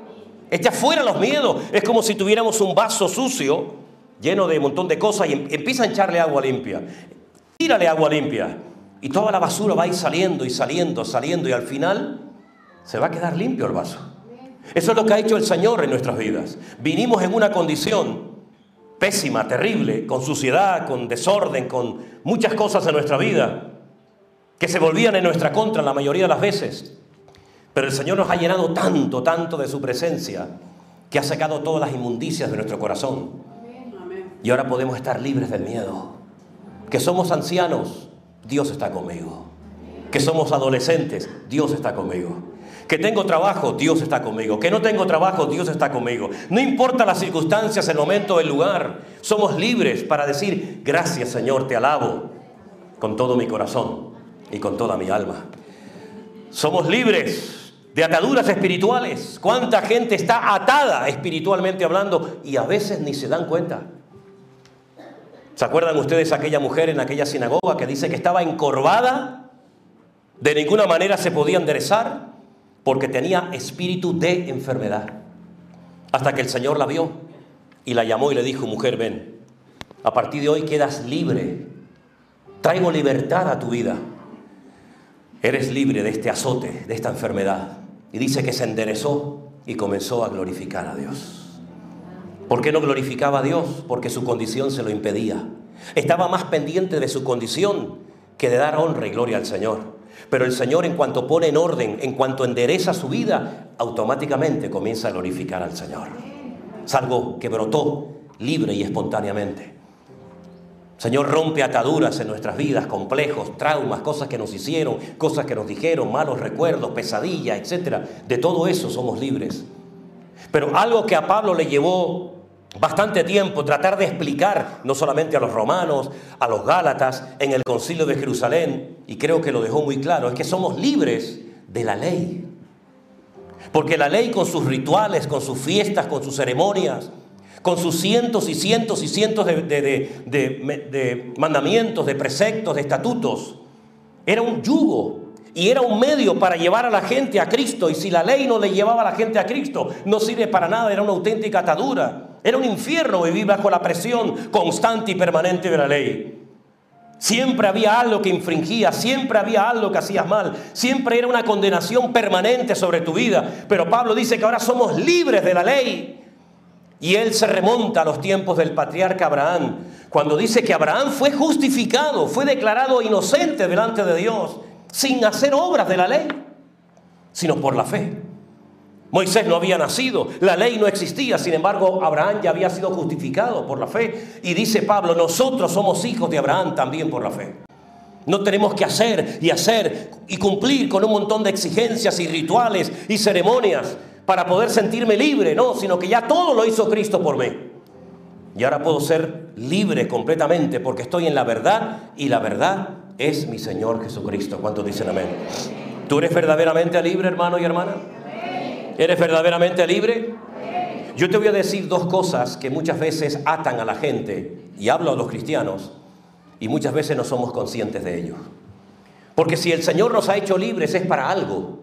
echa fuera los miedos. Es como si tuviéramos un vaso sucio, lleno de un montón de cosas, y empieza a echarle agua limpia. Tírale agua limpia. Y toda la basura va a ir saliendo y saliendo, saliendo, y al final se va a quedar limpio el vaso. Eso es lo que ha hecho el Señor en nuestras vidas. Vinimos en una condición pésima, terrible, con suciedad, con desorden, con muchas cosas en nuestra vida que se volvían en nuestra contra la mayoría de las veces. Pero el Señor nos ha llenado tanto, tanto de su presencia, que ha sacado todas las inmundicias de nuestro corazón. Y ahora podemos estar libres del miedo. Que somos ancianos, Dios está conmigo. Que somos adolescentes, Dios está conmigo. Que tengo trabajo, Dios está conmigo. Que no tengo trabajo, Dios está conmigo. No importa las circunstancias, el momento, el lugar. Somos libres para decir, gracias Señor, te alabo con todo mi corazón y con toda mi alma. Somos libres de ataduras espirituales. ¿Cuánta gente está atada espiritualmente hablando y a veces ni se dan cuenta? ¿Se acuerdan ustedes aquella mujer en aquella sinagoga que dice que estaba encorvada? De ninguna manera se podía enderezar porque tenía espíritu de enfermedad. Hasta que el Señor la vio y la llamó y le dijo, mujer, ven, a partir de hoy quedas libre. Traigo libertad a tu vida. Eres libre de este azote, de esta enfermedad. Y dice que se enderezó y comenzó a glorificar a Dios. ¿Por qué no glorificaba a Dios? Porque su condición se lo impedía. Estaba más pendiente de su condición que de dar honra y gloria al Señor. Pero el Señor, en cuanto pone en orden, en cuanto endereza su vida, automáticamente comienza a glorificar al Señor. Es algo que brotó libre y espontáneamente. El Señor rompe ataduras en nuestras vidas, complejos, traumas, cosas que nos hicieron, cosas que nos dijeron, malos recuerdos, pesadillas, etc. De todo eso somos libres. Pero algo que a Pablo le llevó bastante tiempo tratar de explicar, no solamente a los romanos, a los gálatas, en el concilio de Jerusalén, y creo que lo dejó muy claro, es que somos libres de la ley. Porque la ley, con sus rituales, con sus fiestas, con sus ceremonias, con sus cientos y cientos y cientos de mandamientos, de preceptos, de estatutos, era un yugo y era un medio para llevar a la gente a Cristo. Y si la ley no le llevaba a la gente a Cristo, no sirve para nada, era una auténtica atadura. Era un infierno vivir bajo la presión constante y permanente de la ley. Siempre había algo que infringías, siempre había algo que hacías mal, siempre era una condenación permanente sobre tu vida. Pero Pablo dice que ahora somos libres de la ley. Y él se remonta a los tiempos del patriarca Abraham, cuando dice que Abraham fue justificado, fue declarado inocente delante de Dios, sin hacer obras de la ley, sino por la fe. Moisés no había nacido, la ley no existía, sin embargo Abraham ya había sido justificado por la fe. Y dice Pablo, nosotros somos hijos de Abraham también por la fe. No tenemos que hacer y cumplir con un montón de exigencias y rituales y ceremonias para poder sentirme libre, no, sino que ya todo lo hizo Cristo por mí. Y ahora puedo ser libre completamente porque estoy en la verdad y la verdad es mi Señor Jesucristo. ¿Cuántos dicen amén? ¿Tú eres verdaderamente libre, hermano y hermana? ¿Eres verdaderamente libre? Yo te voy a decir dos cosas que muchas veces atan a la gente, y hablo a los cristianos, y muchas veces no somos conscientes de ello. Porque si el Señor nos ha hecho libres es para algo,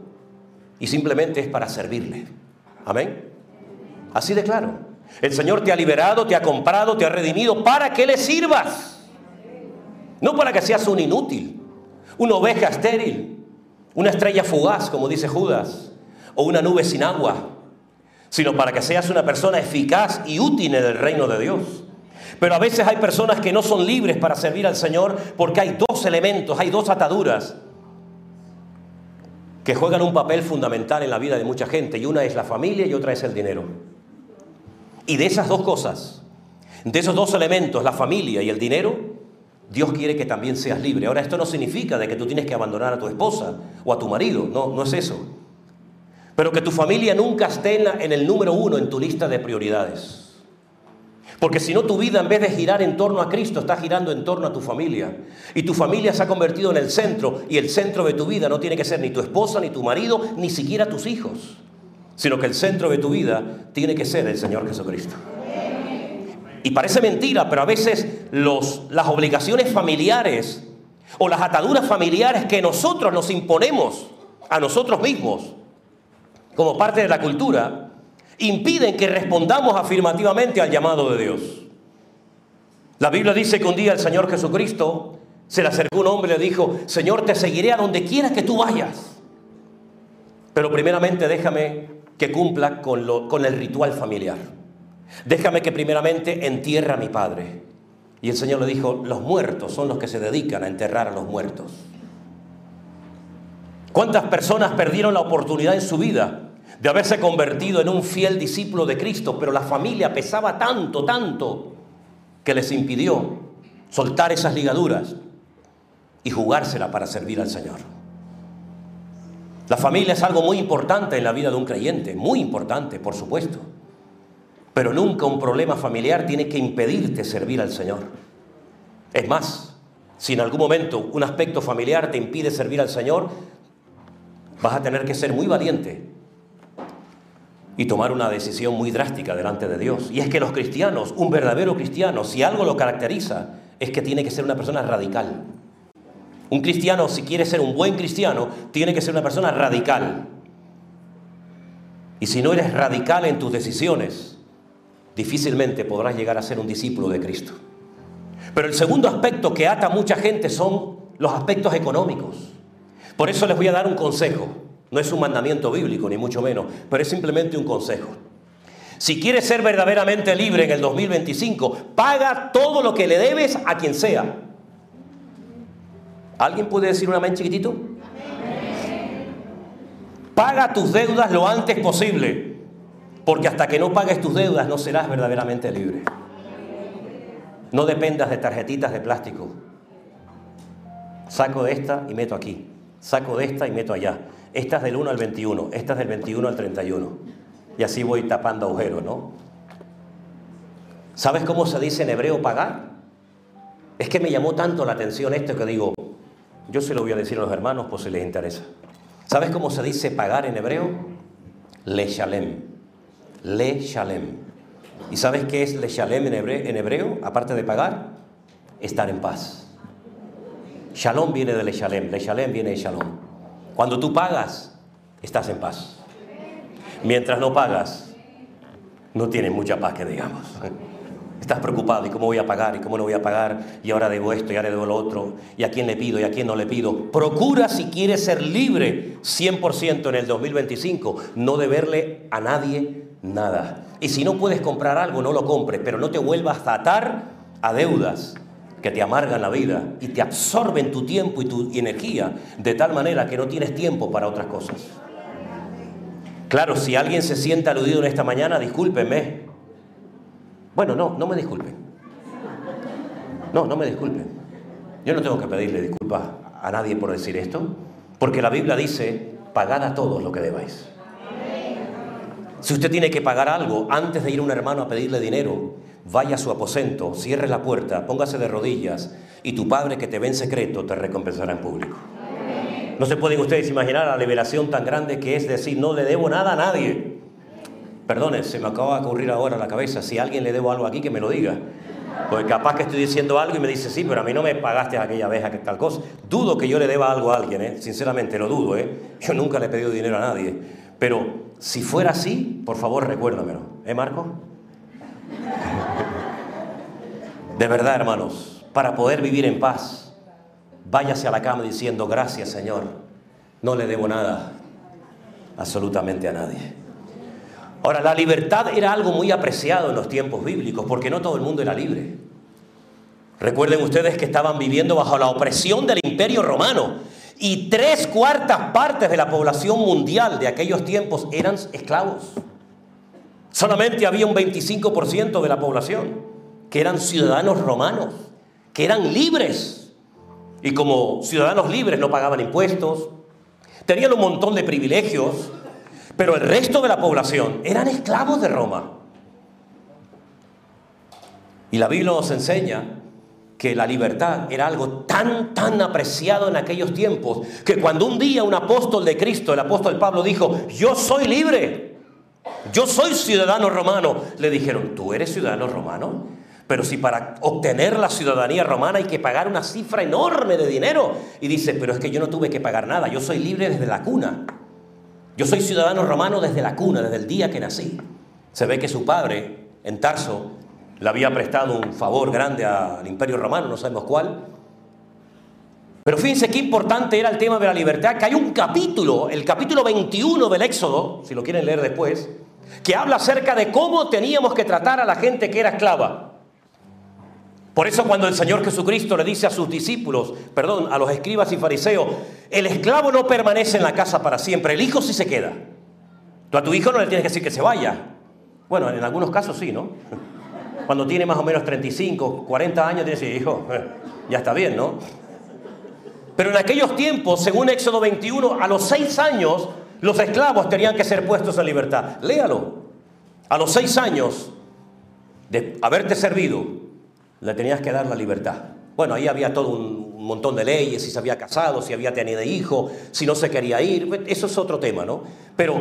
y simplemente es para servirle. ¿Amén? Así de claro. El Señor te ha liberado, te ha comprado, te ha redimido para que le sirvas. No para que seas un inútil, una oveja estéril, una estrella fugaz, como dice Judas, o una nube sin agua, sino para que seas una persona eficaz y útil en el reino de Dios. Pero a veces hay personas que no son libres para servir al Señor porque hay dos elementos, hay dos ataduras que juegan un papel fundamental en la vida de mucha gente, y una es la familia y otra es el dinero. Y de esas dos cosas, de esos dos elementos, la familia y el dinero, Dios quiere que también seas libre. Ahora, esto no significa de que tú tienes que abandonar a tu esposa o a tu marido, no es eso. Pero que tu familia nunca esté en el número uno en tu lista de prioridades. Porque si no, tu vida, en vez de girar en torno a Cristo, está girando en torno a tu familia. Y tu familia se ha convertido en el centro. Y el centro de tu vida no tiene que ser ni tu esposa, ni tu marido, ni siquiera tus hijos. Sino que el centro de tu vida tiene que ser el Señor Jesucristo. Y parece mentira, pero a veces las obligaciones familiares o las ataduras familiares que nosotros nos imponemos a nosotros mismos como parte de la cultura impiden que respondamos afirmativamente al llamado de Dios. La Biblia dice que un día el Señor Jesucristo se le acercó un hombre y le dijo: Señor, te seguiré a donde quiera que tú vayas, pero primeramente déjame que cumpla con el ritual familiar. Déjame que primeramente entierre a mi padre. Y el Señor le dijo: los muertos son los que se dedican a enterrar a los muertos. ¿Cuántas personas perdieron la oportunidad en su vida de haberse convertido en un fiel discípulo de Cristo, pero la familia pesaba tanto, tanto, que les impidió soltar esas ligaduras y jugársela para servir al Señor? La familia es algo muy importante en la vida de un creyente, muy importante, por supuesto. Pero nunca un problema familiar tiene que impedirte servir al Señor. Es más, si en algún momento un aspecto familiar te impide servir al Señor, vas a tener que ser muy valiente y tomar una decisión muy drástica delante de Dios. Y es que los cristianos, un verdadero cristiano, si algo lo caracteriza, es que tiene que ser una persona radical. Un cristiano, si quiere ser un buen cristiano, tiene que ser una persona radical. Y si no eres radical en tus decisiones, difícilmente podrás llegar a ser un discípulo de Cristo. Pero el segundo aspecto que ata a mucha gente son los aspectos económicos. Por eso les voy a dar un consejo. No es un mandamiento bíblico, ni mucho menos, pero es simplemente un consejo. Si quieres ser verdaderamente libre en el 2025, paga todo lo que le debes a quien sea. ¿Alguien puede decir un amén chiquitito? Paga tus deudas lo antes posible, porque hasta que no pagues tus deudas no serás verdaderamente libre. No dependas de tarjetitas de plástico. Saco de esta y meto aquí. Saco de esta y meto allá. Esta es del 1 al 21. Esta es del 21 al 31. Y así voy tapando agujeros, ¿no? ¿Sabes cómo se dice en hebreo pagar? Es que me llamó tanto la atención esto que digo, yo se lo voy a decir a los hermanos por si les interesa. ¿Sabes cómo se dice pagar en hebreo? Le shalem. Le shalem. ¿Y sabes qué es le shalem en hebreo? Aparte de pagar, estar en paz. Shalom viene de le shalem viene de shalom. Cuando tú pagas, estás en paz. Mientras no pagas, no tienes mucha paz que digamos. Estás preocupado, ¿y cómo voy a pagar? ¿Y cómo no voy a pagar? Y ahora debo esto, y ahora debo lo otro. ¿Y a quién le pido? ¿Y a quién no le pido? Procura, si quieres ser libre 100% en el 2025, no deberle a nadie nada. Y si no puedes comprar algo, no lo compres, pero no te vuelvas a atar a deudas que te amargan la vida y te absorben tu tiempo y tu energía de tal manera que no tienes tiempo para otras cosas. Claro, si alguien se siente aludido en esta mañana, discúlpenme. Bueno, no me disculpen. No me disculpen. Yo no tengo que pedirle disculpas a nadie por decir esto, porque la Biblia dice, pagad a todos lo que debáis. Si usted tiene que pagar algo, antes de ir a un hermano a pedirle dinero, vaya a su aposento, cierre la puerta, póngase de rodillas y tu Padre que te ve en secreto te recompensará en público. No se pueden ustedes imaginar la liberación tan grande que es decir, no le debo nada a nadie. Perdone, se me acaba de ocurrir ahora a la cabeza, si a alguien le debo algo aquí que me lo diga. Porque capaz que estoy diciendo algo y me dice, sí, pero a mí no me pagaste aquella vez aquella tal cosa. Dudo que yo le deba algo a alguien, sinceramente lo dudo. Yo nunca le he pedido dinero a nadie. Pero si fuera así, por favor recuérdamelo. Marco? De verdad, hermanos, para poder vivir en paz, váyase a la cama diciendo, gracias Señor, no le debo nada absolutamente a nadie. Ahora, la libertad era algo muy apreciado en los tiempos bíblicos, porque no todo el mundo era libre. Recuerden ustedes que estaban viviendo bajo la opresión del Imperio Romano y 3/4 partes de la población mundial de aquellos tiempos eran esclavos. Solamente había un 25% de la población que eran ciudadanos romanos, que eran libres. Y como ciudadanos libres no pagaban impuestos, tenían un montón de privilegios, pero el resto de la población eran esclavos de Roma. Y la Biblia nos enseña que la libertad era algo tan apreciado en aquellos tiempos, que cuando un día un apóstol de Cristo, el apóstol Pablo, dijo, yo soy libre, yo soy ciudadano romano, le dijeron, ¿tú eres ciudadano romano? Pero si para obtener la ciudadanía romana hay que pagar una cifra enorme de dinero. Y dice, pero es que yo no tuve que pagar nada, yo soy libre desde la cuna. Yo soy ciudadano romano desde la cuna, desde el día que nací. Se ve que su padre, en Tarso, le había prestado un favor grande al Imperio Romano, no sabemos cuál. Pero fíjense qué importante era el tema de la libertad, que hay un capítulo, el capítulo 21 del Éxodo, si lo quieren leer después, que habla acerca de cómo teníamos que tratar a la gente que era esclava. Por eso cuando el Señor Jesucristo le dice a sus discípulos, a los escribas y fariseos, el esclavo no permanece en la casa para siempre, el hijo sí se queda. Tú a tu hijo no le tienes que decir que se vaya. Bueno, en algunos casos sí, ¿no? Cuando tiene más o menos 35, 40 años, tienes que decir, hijo, ya está bien, ¿no? Pero en aquellos tiempos, según Éxodo 21, a los 6 años, los esclavos tenían que ser puestos en libertad. Léalo. A los 6 años de haberte servido, le tenías que dar la libertad. Bueno, ahí había todo un montón de leyes, si se había casado, si había tenido hijo, si no se quería ir, eso es otro tema, ¿no? Pero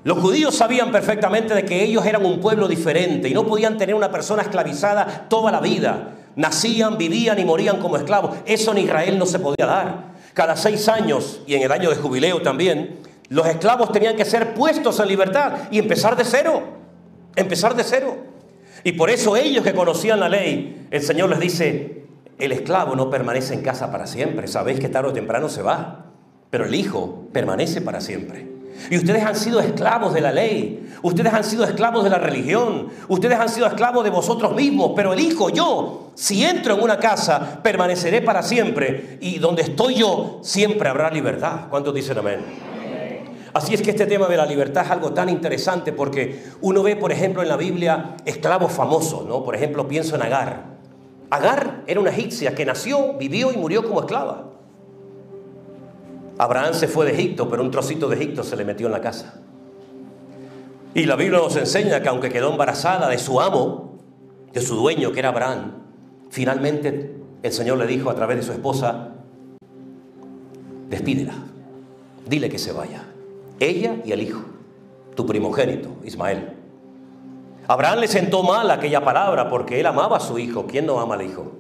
los judíos sabían perfectamente de que ellos eran un pueblo diferente y no podían tener una persona esclavizada toda la vida. Nacían, vivían y morían como esclavos. Eso en Israel no se podía dar. Cada 6 años, y en el año de jubileo también, los esclavos tenían que ser puestos en libertad y empezar de cero. Empezar de cero. Y por eso ellos que conocían la ley, el Señor les dice, el esclavo no permanece en casa para siempre. Sabéis que tarde o temprano se va, pero el hijo permanece para siempre. Y ustedes han sido esclavos de la ley, ustedes han sido esclavos de la religión, ustedes han sido esclavos de vosotros mismos, pero el hijo, yo, si entro en una casa, permaneceré para siempre, y donde estoy yo, siempre habrá libertad. ¿Cuántos dicen amén? Así es que este tema de la libertad es algo tan interesante porque uno ve, por ejemplo, en la Biblia esclavos famosos, ¿no? Por ejemplo, pienso en Agar. Agar era una egipcia que nació, vivió y murió como esclava. Abraham se fue de Egipto, pero un trocito de Egipto se le metió en la casa. Y la Biblia nos enseña que aunque quedó embarazada de su amo, de su dueño, que era Abraham, finalmente el Señor le dijo a través de su esposa, despídela, dile que se vaya. Ella y el hijo, tu primogénito, Ismael. Abraham le sentó mal aquella palabra porque él amaba a su hijo. ¿Quién no ama al hijo?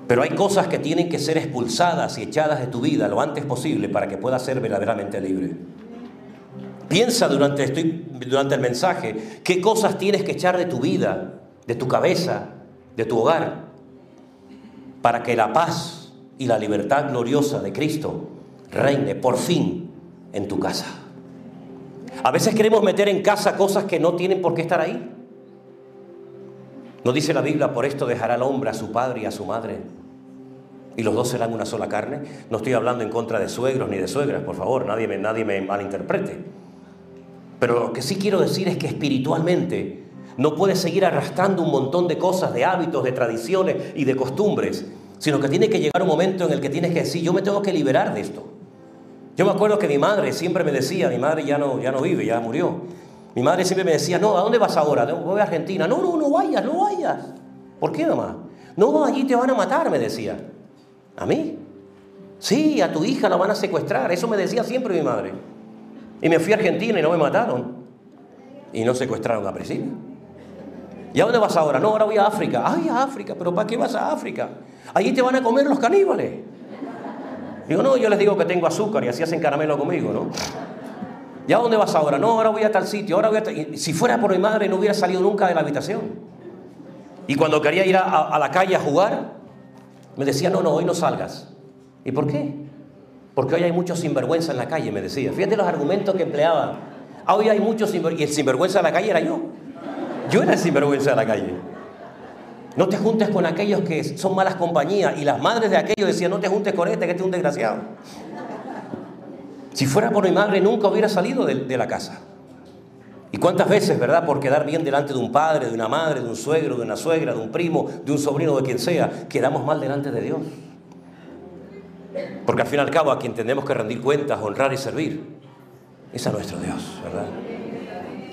Pero hay cosas que tienen que ser expulsadas y echadas de tu vida lo antes posible para que puedas ser verdaderamente libre. Piensa durante el mensaje qué cosas tienes que echar de tu vida, de tu cabeza, de tu hogar, para que la paz y la libertad gloriosa de Cristo reine por fin en tu casa. A veces queremos meter en casa cosas que no tienen por qué estar ahí. ¿No dice la Biblia, por esto dejará el hombre a su padre y a su madre, y los dos serán una sola carne? No estoy hablando en contra de suegros ni de suegras, por favor, nadie me malinterprete. Pero lo que sí quiero decir es que espiritualmente no puedes seguir arrastrando un montón de cosas, de hábitos, de tradiciones y de costumbres, sino que tiene que llegar un momento en el que tienes que decir, yo me tengo que liberar de esto. Yo me acuerdo que mi madre siempre me decía, mi madre ya no vive, ya murió. Mi madre siempre me decía, no, ¿a dónde vas ahora? Voy a Argentina. No vayas. ¿Por qué, mamá? No, allí te van a matar, me decía. ¿A mí? Sí, a tu hija la van a secuestrar. Eso me decía siempre mi madre. Y me fui a Argentina y no me mataron. Y no secuestraron a Priscila. ¿Y a dónde vas ahora? No, ahora voy a África. Ay, a África, ¿pero para qué vas a África? Allí te van a comer los caníbales. Digo, no, yo les digo que tengo azúcar y así hacen caramelo conmigo, ¿no? ¿Y a dónde vas ahora? No, ahora voy a tal sitio, ahora voy a tal... Y si fuera por mi madre no hubiera salido nunca de la habitación. Y cuando quería ir a la calle a jugar, me decía, no, hoy no salgas. ¿Y por qué? Porque hoy hay mucho sinvergüenza en la calle, me decía. Fíjate los argumentos que empleaba. Hoy hay mucho sinvergüenza. Y el sinvergüenza de la calle era yo. Yo era el sinvergüenza de la calle. No te juntes con aquellos que son malas compañías. Y las madres de aquellos decían, no te juntes con este, que este es un desgraciado. Si fuera por mi madre, nunca hubiera salido de la casa. ¿Y cuántas veces, verdad, por quedar bien delante de un padre, de una madre, de un suegro, de una suegra, de un primo, de un sobrino, de quien sea, quedamos mal delante de Dios? Porque al fin y al cabo, a quien tenemos que rendir cuentas, honrar y servir, es a nuestro Dios, ¿verdad?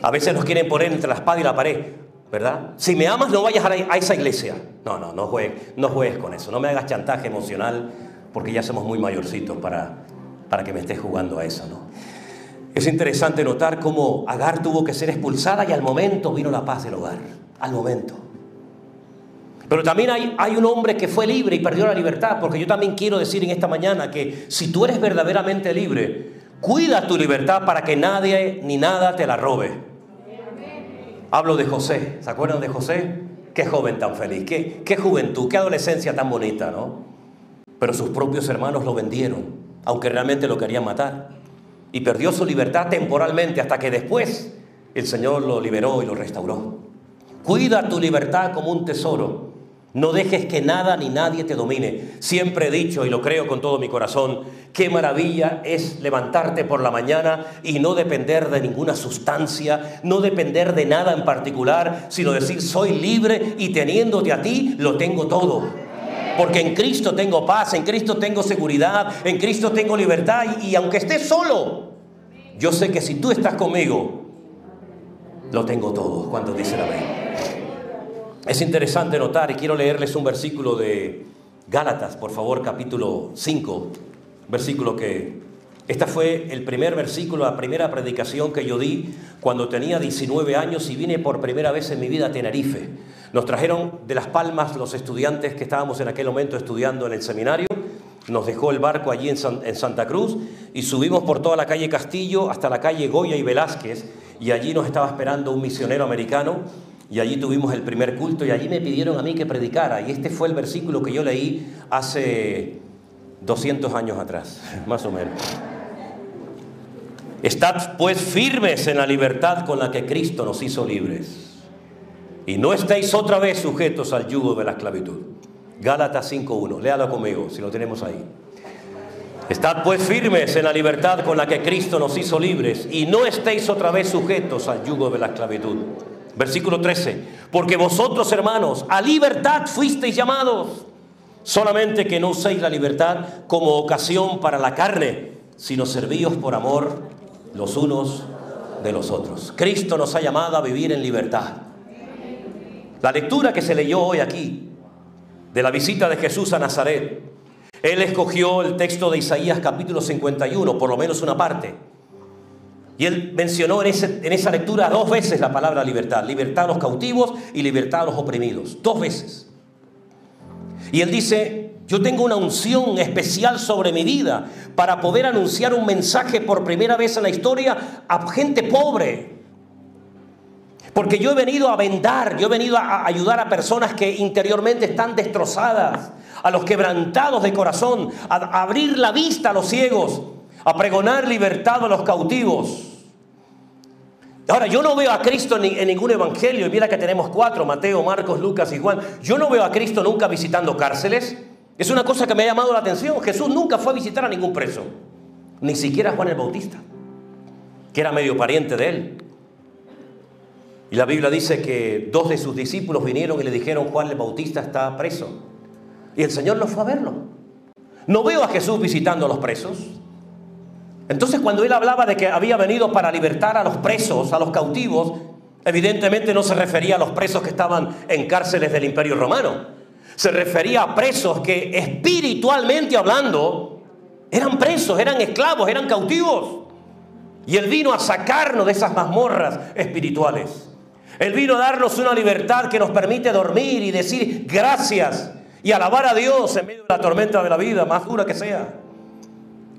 A veces nos quieren poner entre la espada y la pared, ¿verdad? Si me amas, no vayas a esa iglesia. No juegues con eso. No me hagas chantaje emocional, porque ya somos muy mayorcitos para que me estés jugando a eso, ¿no? Es interesante notar cómo Agar tuvo que ser expulsada y al momento vino la paz del hogar. al momento. Pero también hay un hombre que fue libre y perdió la libertad, porque yo también quiero decir en esta mañana que si tú eres verdaderamente libre, cuida tu libertad para que nadie ni nada te la robe. Hablo de José. ¿Se acuerdan de José? Qué joven tan feliz, qué juventud, qué adolescencia tan bonita, ¿no? Pero sus propios hermanos lo vendieron, aunque realmente lo querían matar. Y perdió su libertad temporalmente hasta que después el Señor lo liberó y lo restauró. Cuida tu libertad como un tesoro. No dejes que nada ni nadie te domine. Siempre he dicho, y lo creo con todo mi corazón, qué maravilla es levantarte por la mañana y no depender de ninguna sustancia, no depender de nada en particular, sino decir, soy libre y teniéndote a ti, lo tengo todo. Porque en Cristo tengo paz, en Cristo tengo seguridad, en Cristo tengo libertad. Y aunque esté solo, yo sé que si tú estás conmigo, lo tengo todo. ¿Cuántos dicen amén? Es interesante notar, y quiero leerles un versículo de Gálatas, por favor, capítulo 5, versículo que... Este fue el primer versículo, la primera predicación que yo di cuando tenía 19 años y vine por primera vez en mi vida a Tenerife. Nos trajeron de Las Palmas los estudiantes que estábamos en aquel momento estudiando en el seminario. Nos dejó el barco allí en Santa Cruz y subimos por toda la calle Castillo hasta la calle Goya y Velázquez, y allí nos estaba esperando un misionero americano. Y allí tuvimos el primer culto y allí me pidieron a mí que predicara. Y este fue el versículo que yo leí hace 200 años atrás, más o menos. Estad pues firmes en la libertad con la que Cristo nos hizo libres. Y no estéis otra vez sujetos al yugo de la esclavitud. Gálatas 5:1. Léalo conmigo, si lo tenemos ahí. Estad pues firmes en la libertad con la que Cristo nos hizo libres. Y no estéis otra vez sujetos al yugo de la esclavitud. Versículo 13, porque vosotros, hermanos, a libertad fuisteis llamados, solamente que no uséis la libertad como ocasión para la carne, sino servíos por amor los unos de los otros. Cristo nos ha llamado a vivir en libertad. La lectura que se leyó hoy aquí, de la visita de Jesús a Nazaret, Él escogió el texto de Isaías capítulo 51, por lo menos una parte. Y Él mencionó en esa lectura 2 veces la palabra libertad. Libertad a los cautivos y libertad a los oprimidos. 2 veces. Y Él dice, yo tengo una unción especial sobre mi vida para poder anunciar un mensaje por primera vez en la historia a gente pobre. Porque yo he venido a vendar, yo he venido a ayudar a personas que interiormente están destrozadas, a los quebrantados de corazón, a abrir la vista a los ciegos, a pregonar libertad a los cautivos. Ahora, yo no veo a Cristo en ningún evangelio, y mira que tenemos 4, Mateo, Marcos, Lucas y Juan. Yo no veo a Cristo nunca visitando cárceles. Es una cosa que me ha llamado la atención. Jesús nunca fue a visitar a ningún preso, ni siquiera a Juan el Bautista, que era medio pariente de él. Y la Biblia dice que 2 de sus discípulos vinieron y le dijeron, Juan el Bautista está preso. Y el Señor no fue a verlo. No veo a Jesús visitando a los presos. Entonces, cuando Él hablaba de que había venido para libertar a los presos, a los cautivos, evidentemente no se refería a los presos que estaban en cárceles del Imperio Romano. Se refería a presos que espiritualmente hablando eran presos, eran esclavos, eran cautivos. Y Él vino a sacarnos de esas mazmorras espirituales. Él vino a darnos una libertad que nos permite dormir y decir gracias y alabar a Dios en medio de la tormenta de la vida, más dura que sea.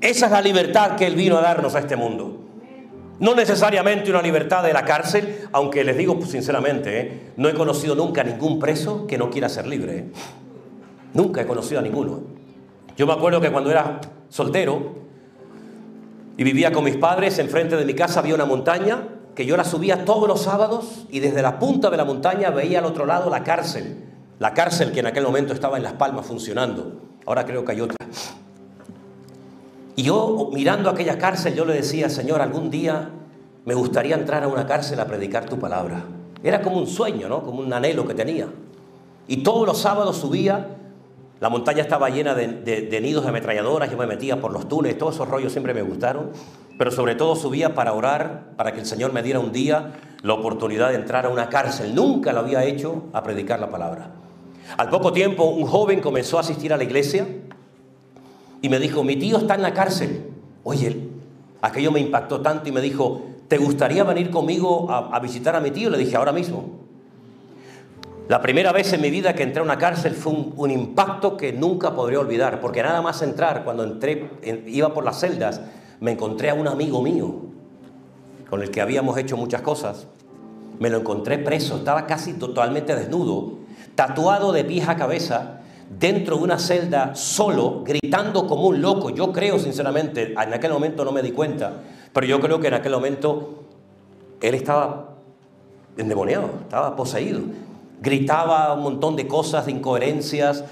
Esa es la libertad que Él vino a darnos a este mundo. No necesariamente una libertad de la cárcel, aunque les digo sinceramente, no he conocido nunca a ningún preso que no quiera ser libre. Nunca he conocido a ninguno. Yo me acuerdo que cuando era soltero y vivía con mis padres, enfrente de mi casa había una montaña que yo la subía todos los sábados y desde la punta de la montaña veía al otro lado la cárcel. La cárcel que en aquel momento estaba en Las Palmas funcionando. Ahora creo que hay otra. Y yo, mirando aquella cárcel, yo le decía, Señor, algún día me gustaría entrar a una cárcel a predicar tu palabra. Era como un sueño, ¿no? Como un anhelo que tenía. Y todos los sábados subía, la montaña estaba llena de nidos de ametralladoras, yo me metía por los túneles, todos esos rollos siempre me gustaron, pero sobre todo subía para orar, para que el Señor me diera un día la oportunidad de entrar a una cárcel. Nunca lo había hecho a predicar la palabra. Al poco tiempo, un joven comenzó a asistir a la iglesia, y me dijo, mi tío está en la cárcel. Oye, aquello me impactó tanto y me dijo, ¿te gustaría venir conmigo a visitar a mi tío? Le dije, ahora mismo. La primera vez en mi vida que entré a una cárcel fue un impacto que nunca podré olvidar, porque nada más entrar, cuando iba por las celdas, me encontré a un amigo mío, con el que habíamos hecho muchas cosas. Me lo encontré preso, estaba casi totalmente desnudo, tatuado de pies a cabeza, dentro de una celda, solo, gritando como un loco. Yo creo, sinceramente, en aquel momento no me di cuenta, pero yo creo que en aquel momento él estaba endemoniado, estaba poseído. Gritaba un montón de cosas, de incoherencias.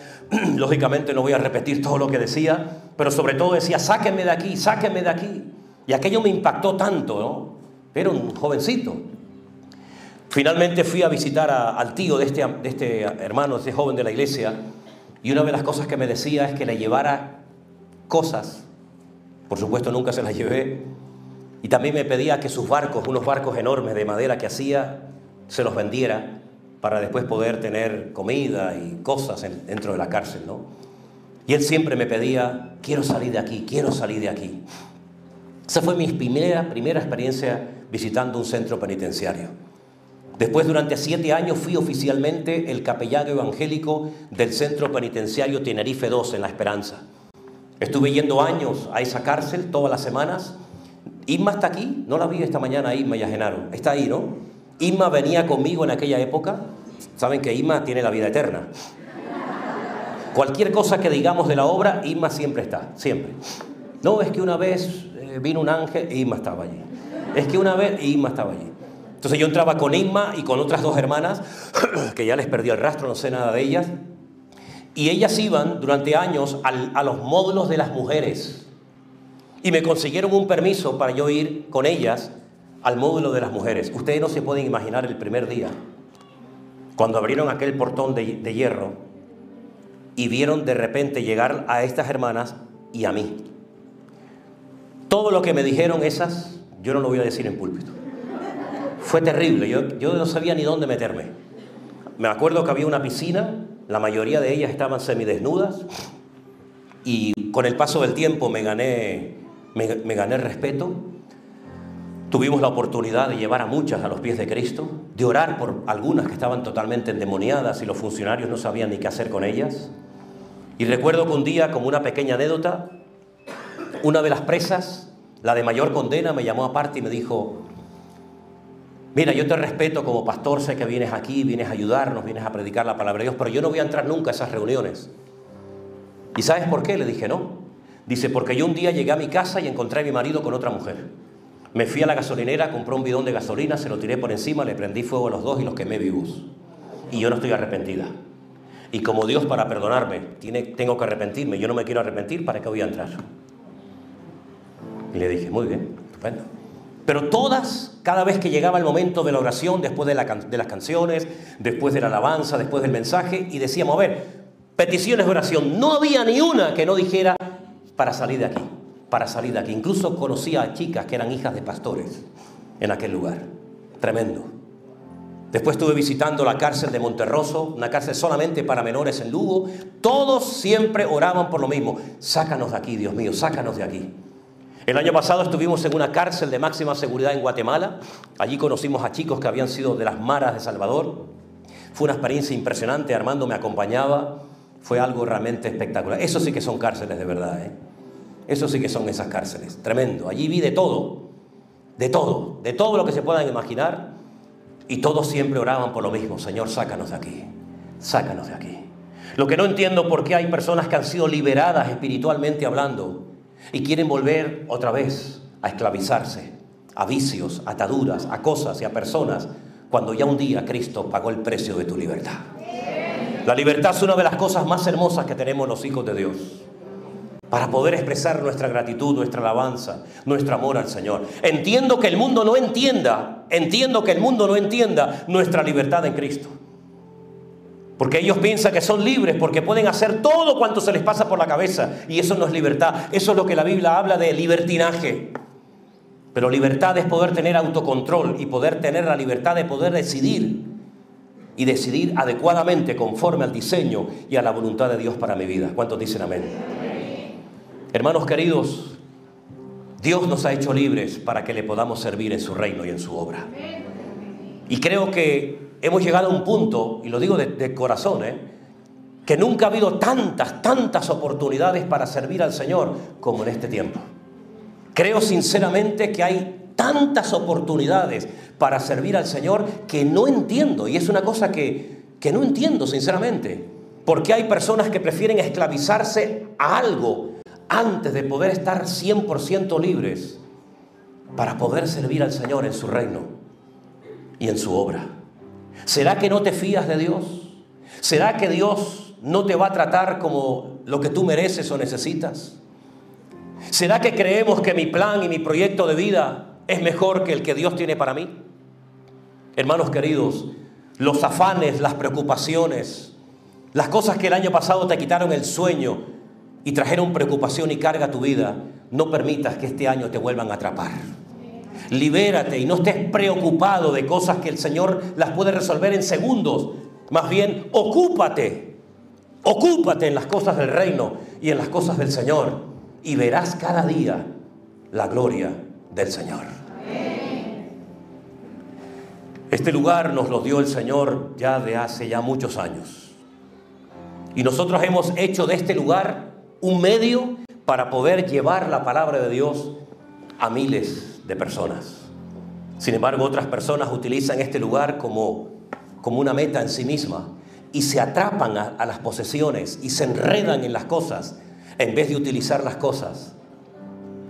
Lógicamente no voy a repetir todo lo que decía, pero sobre todo decía, sáquenme de aquí, sáquenme de aquí. Y aquello me impactó tanto, ¿no? Era un jovencito. Finalmente fui a visitar al tío de este hermano, de este joven de la iglesia, y una de las cosas que me decía es que le llevara cosas. Por supuesto nunca se las llevé. Y también me pedía que sus barcos, unos barcos enormes de madera que hacía, se los vendiera para después poder tener comida y cosas dentro de la cárcel, ¿no? Y él siempre me pedía, quiero salir de aquí, quiero salir de aquí. Esa fue mi primera experiencia visitando un centro penitenciario. Después, durante 7 años, fui oficialmente el capellán evangélico del centro penitenciario Tenerife 2 en La Esperanza. Estuve yendo años a esa cárcel todas las semanas. Isma está aquí, no la vi esta mañana, Isma y a Genaro. Está ahí, ¿no? Isma venía conmigo en aquella época. Saben que Isma tiene la vida eterna. Cualquier cosa que digamos de la obra, Isma siempre está, siempre. No, es que una vez vino un ángel e Isma estaba allí. Es que una vez Isma estaba allí. Entonces yo entraba con Isma y con otras 2 hermanas, que ya les perdí el rastro, no sé nada de ellas. Y ellas iban durante años a los módulos de las mujeres. Y me consiguieron un permiso para yo ir con ellas al módulo de las mujeres. Ustedes no se pueden imaginar el primer día, cuando abrieron aquel portón de hierro y vieron de repente llegar a estas hermanas y a mí. Todo lo que me dijeron esas, yo no lo voy a decir en púlpito. Fue terrible, yo no sabía ni dónde meterme. Me acuerdo que había una piscina, la mayoría de ellas estaban semidesnudas y con el paso del tiempo me gané el respeto. Tuvimos la oportunidad de llevar a muchas a los pies de Cristo, de orar por algunas que estaban totalmente endemoniadas y los funcionarios no sabían ni qué hacer con ellas. Y recuerdo que un día, como una pequeña anécdota, una de las presas, la de mayor condena, me llamó aparte y me dijo, mira, yo te respeto como pastor, sé que vienes aquí, vienes a ayudarnos, vienes a predicar la palabra de Dios, pero yo no voy a entrar nunca a esas reuniones. ¿Y sabes por qué? Le dije, no. Dice, porque yo un día llegué a mi casa y encontré a mi marido con otra mujer. Me fui a la gasolinera, compré un bidón de gasolina, se lo tiré por encima, le prendí fuego a los 2 y los quemé vivos. Y yo no estoy arrepentida. Y como Dios, para perdonarme, tengo que arrepentirme. Yo no me quiero arrepentir, ¿para qué voy a entrar? Y le dije, muy bien, estupendo. Pero todas, cada vez que llegaba el momento de la oración, después de las canciones, después de la alabanza, después del mensaje, y decíamos, a ver, peticiones de oración, no había ni una que no dijera para salir de aquí. Para salir de aquí. Incluso conocía a chicas que eran hijas de pastores en aquel lugar. Tremendo. Después estuve visitando la cárcel de Monterroso, una cárcel solamente para menores en Lugo. Todos siempre oraban por lo mismo. Sácanos de aquí, Dios mío, sácanos de aquí. El año pasado estuvimos en una cárcel de máxima seguridad en Guatemala. Allí conocimos a chicos que habían sido de las maras de Salvador. Fue una experiencia impresionante. Armando me acompañaba. Fue algo realmente espectacular. Eso sí que son cárceles de verdad, ¿eh? Eso sí que son esas cárceles, tremendo. Allí vi de todo lo que se puedan imaginar, y todos siempre oraban por lo mismo, Señor, sácanos de aquí, sácanos de aquí. Lo que no entiendo por qué hay personas que han sido liberadas espiritualmente hablando y quieren volver otra vez a esclavizarse, a vicios, ataduras, a cosas y a personas, cuando ya un día Cristo pagó el precio de tu libertad. La libertad es una de las cosas más hermosas que tenemos los hijos de Dios, para poder expresar nuestra gratitud, nuestra alabanza, nuestro amor al Señor. Entiendo que el mundo no entienda nuestra libertad en Cristo. Porque ellos piensan que son libres, porque pueden hacer todo cuanto se les pasa por la cabeza. Y eso no es libertad. Eso es lo que la Biblia habla de libertinaje. Pero libertad es poder tener autocontrol y poder tener la libertad de poder decidir. Y decidir adecuadamente conforme al diseño y a la voluntad de Dios para mi vida. ¿Cuántos dicen amén? Hermanos queridos, Dios nos ha hecho libres para que le podamos servir en su reino y en su obra. Y creo que hemos llegado a un punto, y lo digo de corazón, que nunca ha habido tantas oportunidades para servir al Señor como en este tiempo. Creo sinceramente que hay tantas oportunidades para servir al Señor que no entiendo, y es una cosa que no entiendo sinceramente, porque hay personas que prefieren esclavizarse a algo antes de poder estar 100% libres para poder servir al Señor en su reino y en su obra. ¿Será que no te fías de Dios? ¿Será que Dios no te va a tratar como lo que tú mereces o necesitas? ¿Será que creemos que mi plan y mi proyecto de vida es mejor que el que Dios tiene para mí? Hermanos queridos, los afanes, las preocupaciones, las cosas que el año pasado te quitaron el sueño y trajeron preocupación y carga a tu vida, no permitas que este año te vuelvan a atrapar. Libérate y no estés preocupado de cosas que el Señor las puede resolver en segundos. Más bien, ocúpate en las cosas del reino y en las cosas del Señor, y verás cada día la gloria del Señor. Este lugar nos lo dio el Señor ya de hace muchos años. Y nosotros hemos hecho de este lugar un medio para poder llevar la palabra de Dios a miles de personas. Sin embargo, otras personas utilizan este lugar como una meta en sí misma y se atrapan a las posesiones y se enredan en las cosas en vez de utilizar las cosas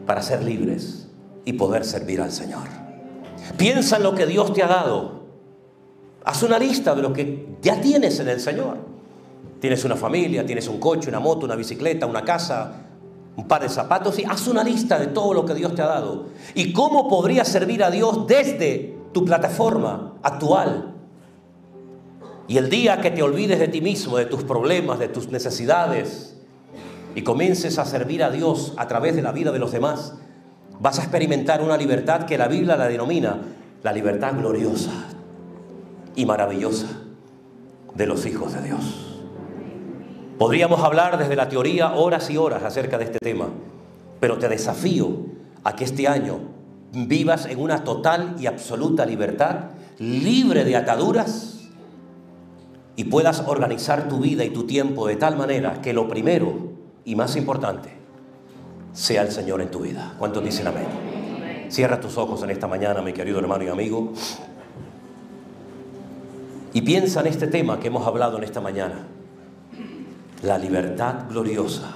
para ser libres y poder servir al Señor. Piensa en lo que Dios te ha dado. Haz una lista de lo que ya tienes en el Señor. Tienes una familia, tienes un coche, una moto, una bicicleta, una casa, un par de zapatos, y haz una lista de todo lo que Dios te ha dado. Y cómo podrías servir a Dios desde tu plataforma actual. Y el día que te olvides de ti mismo, de tus problemas, de tus necesidades, y comiences a servir a Dios a través de la vida de los demás, vas a experimentar una libertad que la Biblia la denomina la libertad gloriosa y maravillosa de los hijos de Dios. Podríamos hablar desde la teoría horas y horas acerca de este tema, pero te desafío a que este año vivas en una total y absoluta libertad, libre de ataduras, y puedas organizar tu vida y tu tiempo de tal manera que lo primero y más importante sea el Señor en tu vida. ¿Cuántos dicen amén? Cierra tus ojos en esta mañana, mi querido hermano y amigo, y piensa en este tema que hemos hablado en esta mañana: la libertad gloriosa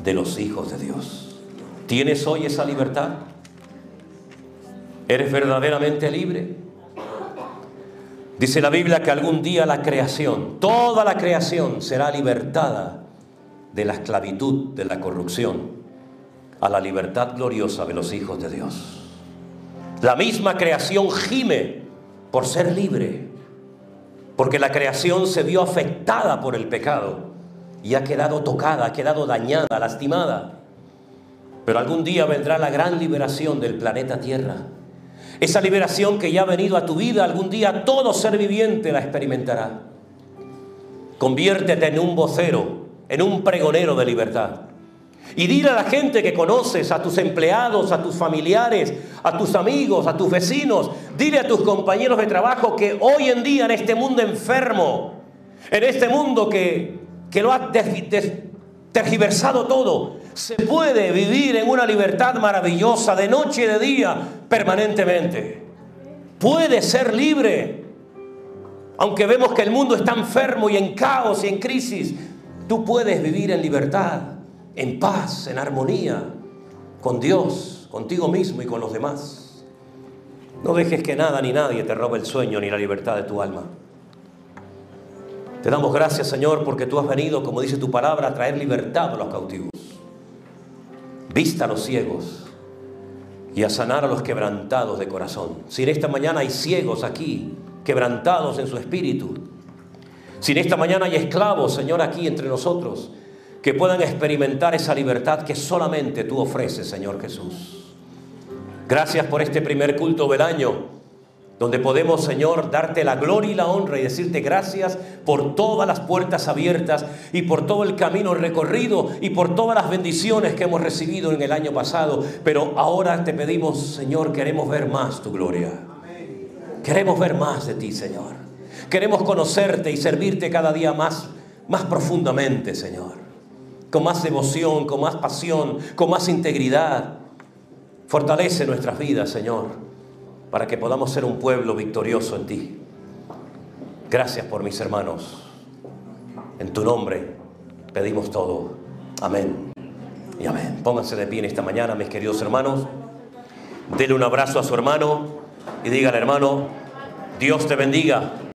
de los hijos de Dios. ¿Tienes hoy esa libertad? ¿Eres verdaderamente libre? Dice la Biblia que algún día la creación, toda la creación, será libertada de la esclavitud, de la corrupción, a la libertad gloriosa de los hijos de Dios. La misma creación gime por ser libre, porque la creación se vio afectada por el pecado y ha quedado tocada, ha quedado dañada, lastimada. Pero algún día vendrá la gran liberación del planeta Tierra. Esa liberación que ya ha venido a tu vida, algún día todo ser viviente la experimentará. Conviértete en un vocero, en un pregonero de libertad. Y dile a la gente que conoces, a tus empleados, a tus familiares, a tus amigos, a tus vecinos, dile a tus compañeros de trabajo que hoy en día en este mundo enfermo, en este mundo que lo ha tergiversado todo, se puede vivir en una libertad maravillosa de noche y de día, permanentemente. Puede ser libre. Aunque vemos que el mundo está enfermo y en caos y en crisis, tú puedes vivir en libertad, en paz, en armonía con Dios, contigo mismo y con los demás. No dejes que nada ni nadie te robe el sueño ni la libertad de tu alma. Te damos gracias, Señor, porque tú has venido, como dice tu palabra, a traer libertad a los cautivos, vista a los ciegos y a sanar a los quebrantados de corazón. Si en esta mañana hay ciegos aquí, quebrantados en su espíritu, si en esta mañana hay esclavos, Señor, aquí entre nosotros, que puedan experimentar esa libertad que solamente tú ofreces, Señor Jesús. Gracias por este primer culto del año, donde podemos, Señor, darte la gloria y la honra y decirte gracias por todas las puertas abiertas y por todo el camino recorrido y por todas las bendiciones que hemos recibido en el año pasado. Pero ahora te pedimos, Señor, queremos ver más tu gloria. Queremos ver más de ti, Señor. Queremos conocerte y servirte cada día más profundamente, Señor. Con más devoción, con más pasión, con más integridad. Fortalece nuestras vidas, Señor, para que podamos ser un pueblo victorioso en ti. Gracias por mis hermanos. En tu nombre pedimos todo. Amén y amén. Pónganse de pie en esta mañana, mis queridos hermanos. Dele un abrazo a su hermano y dígale, hermano, Dios te bendiga.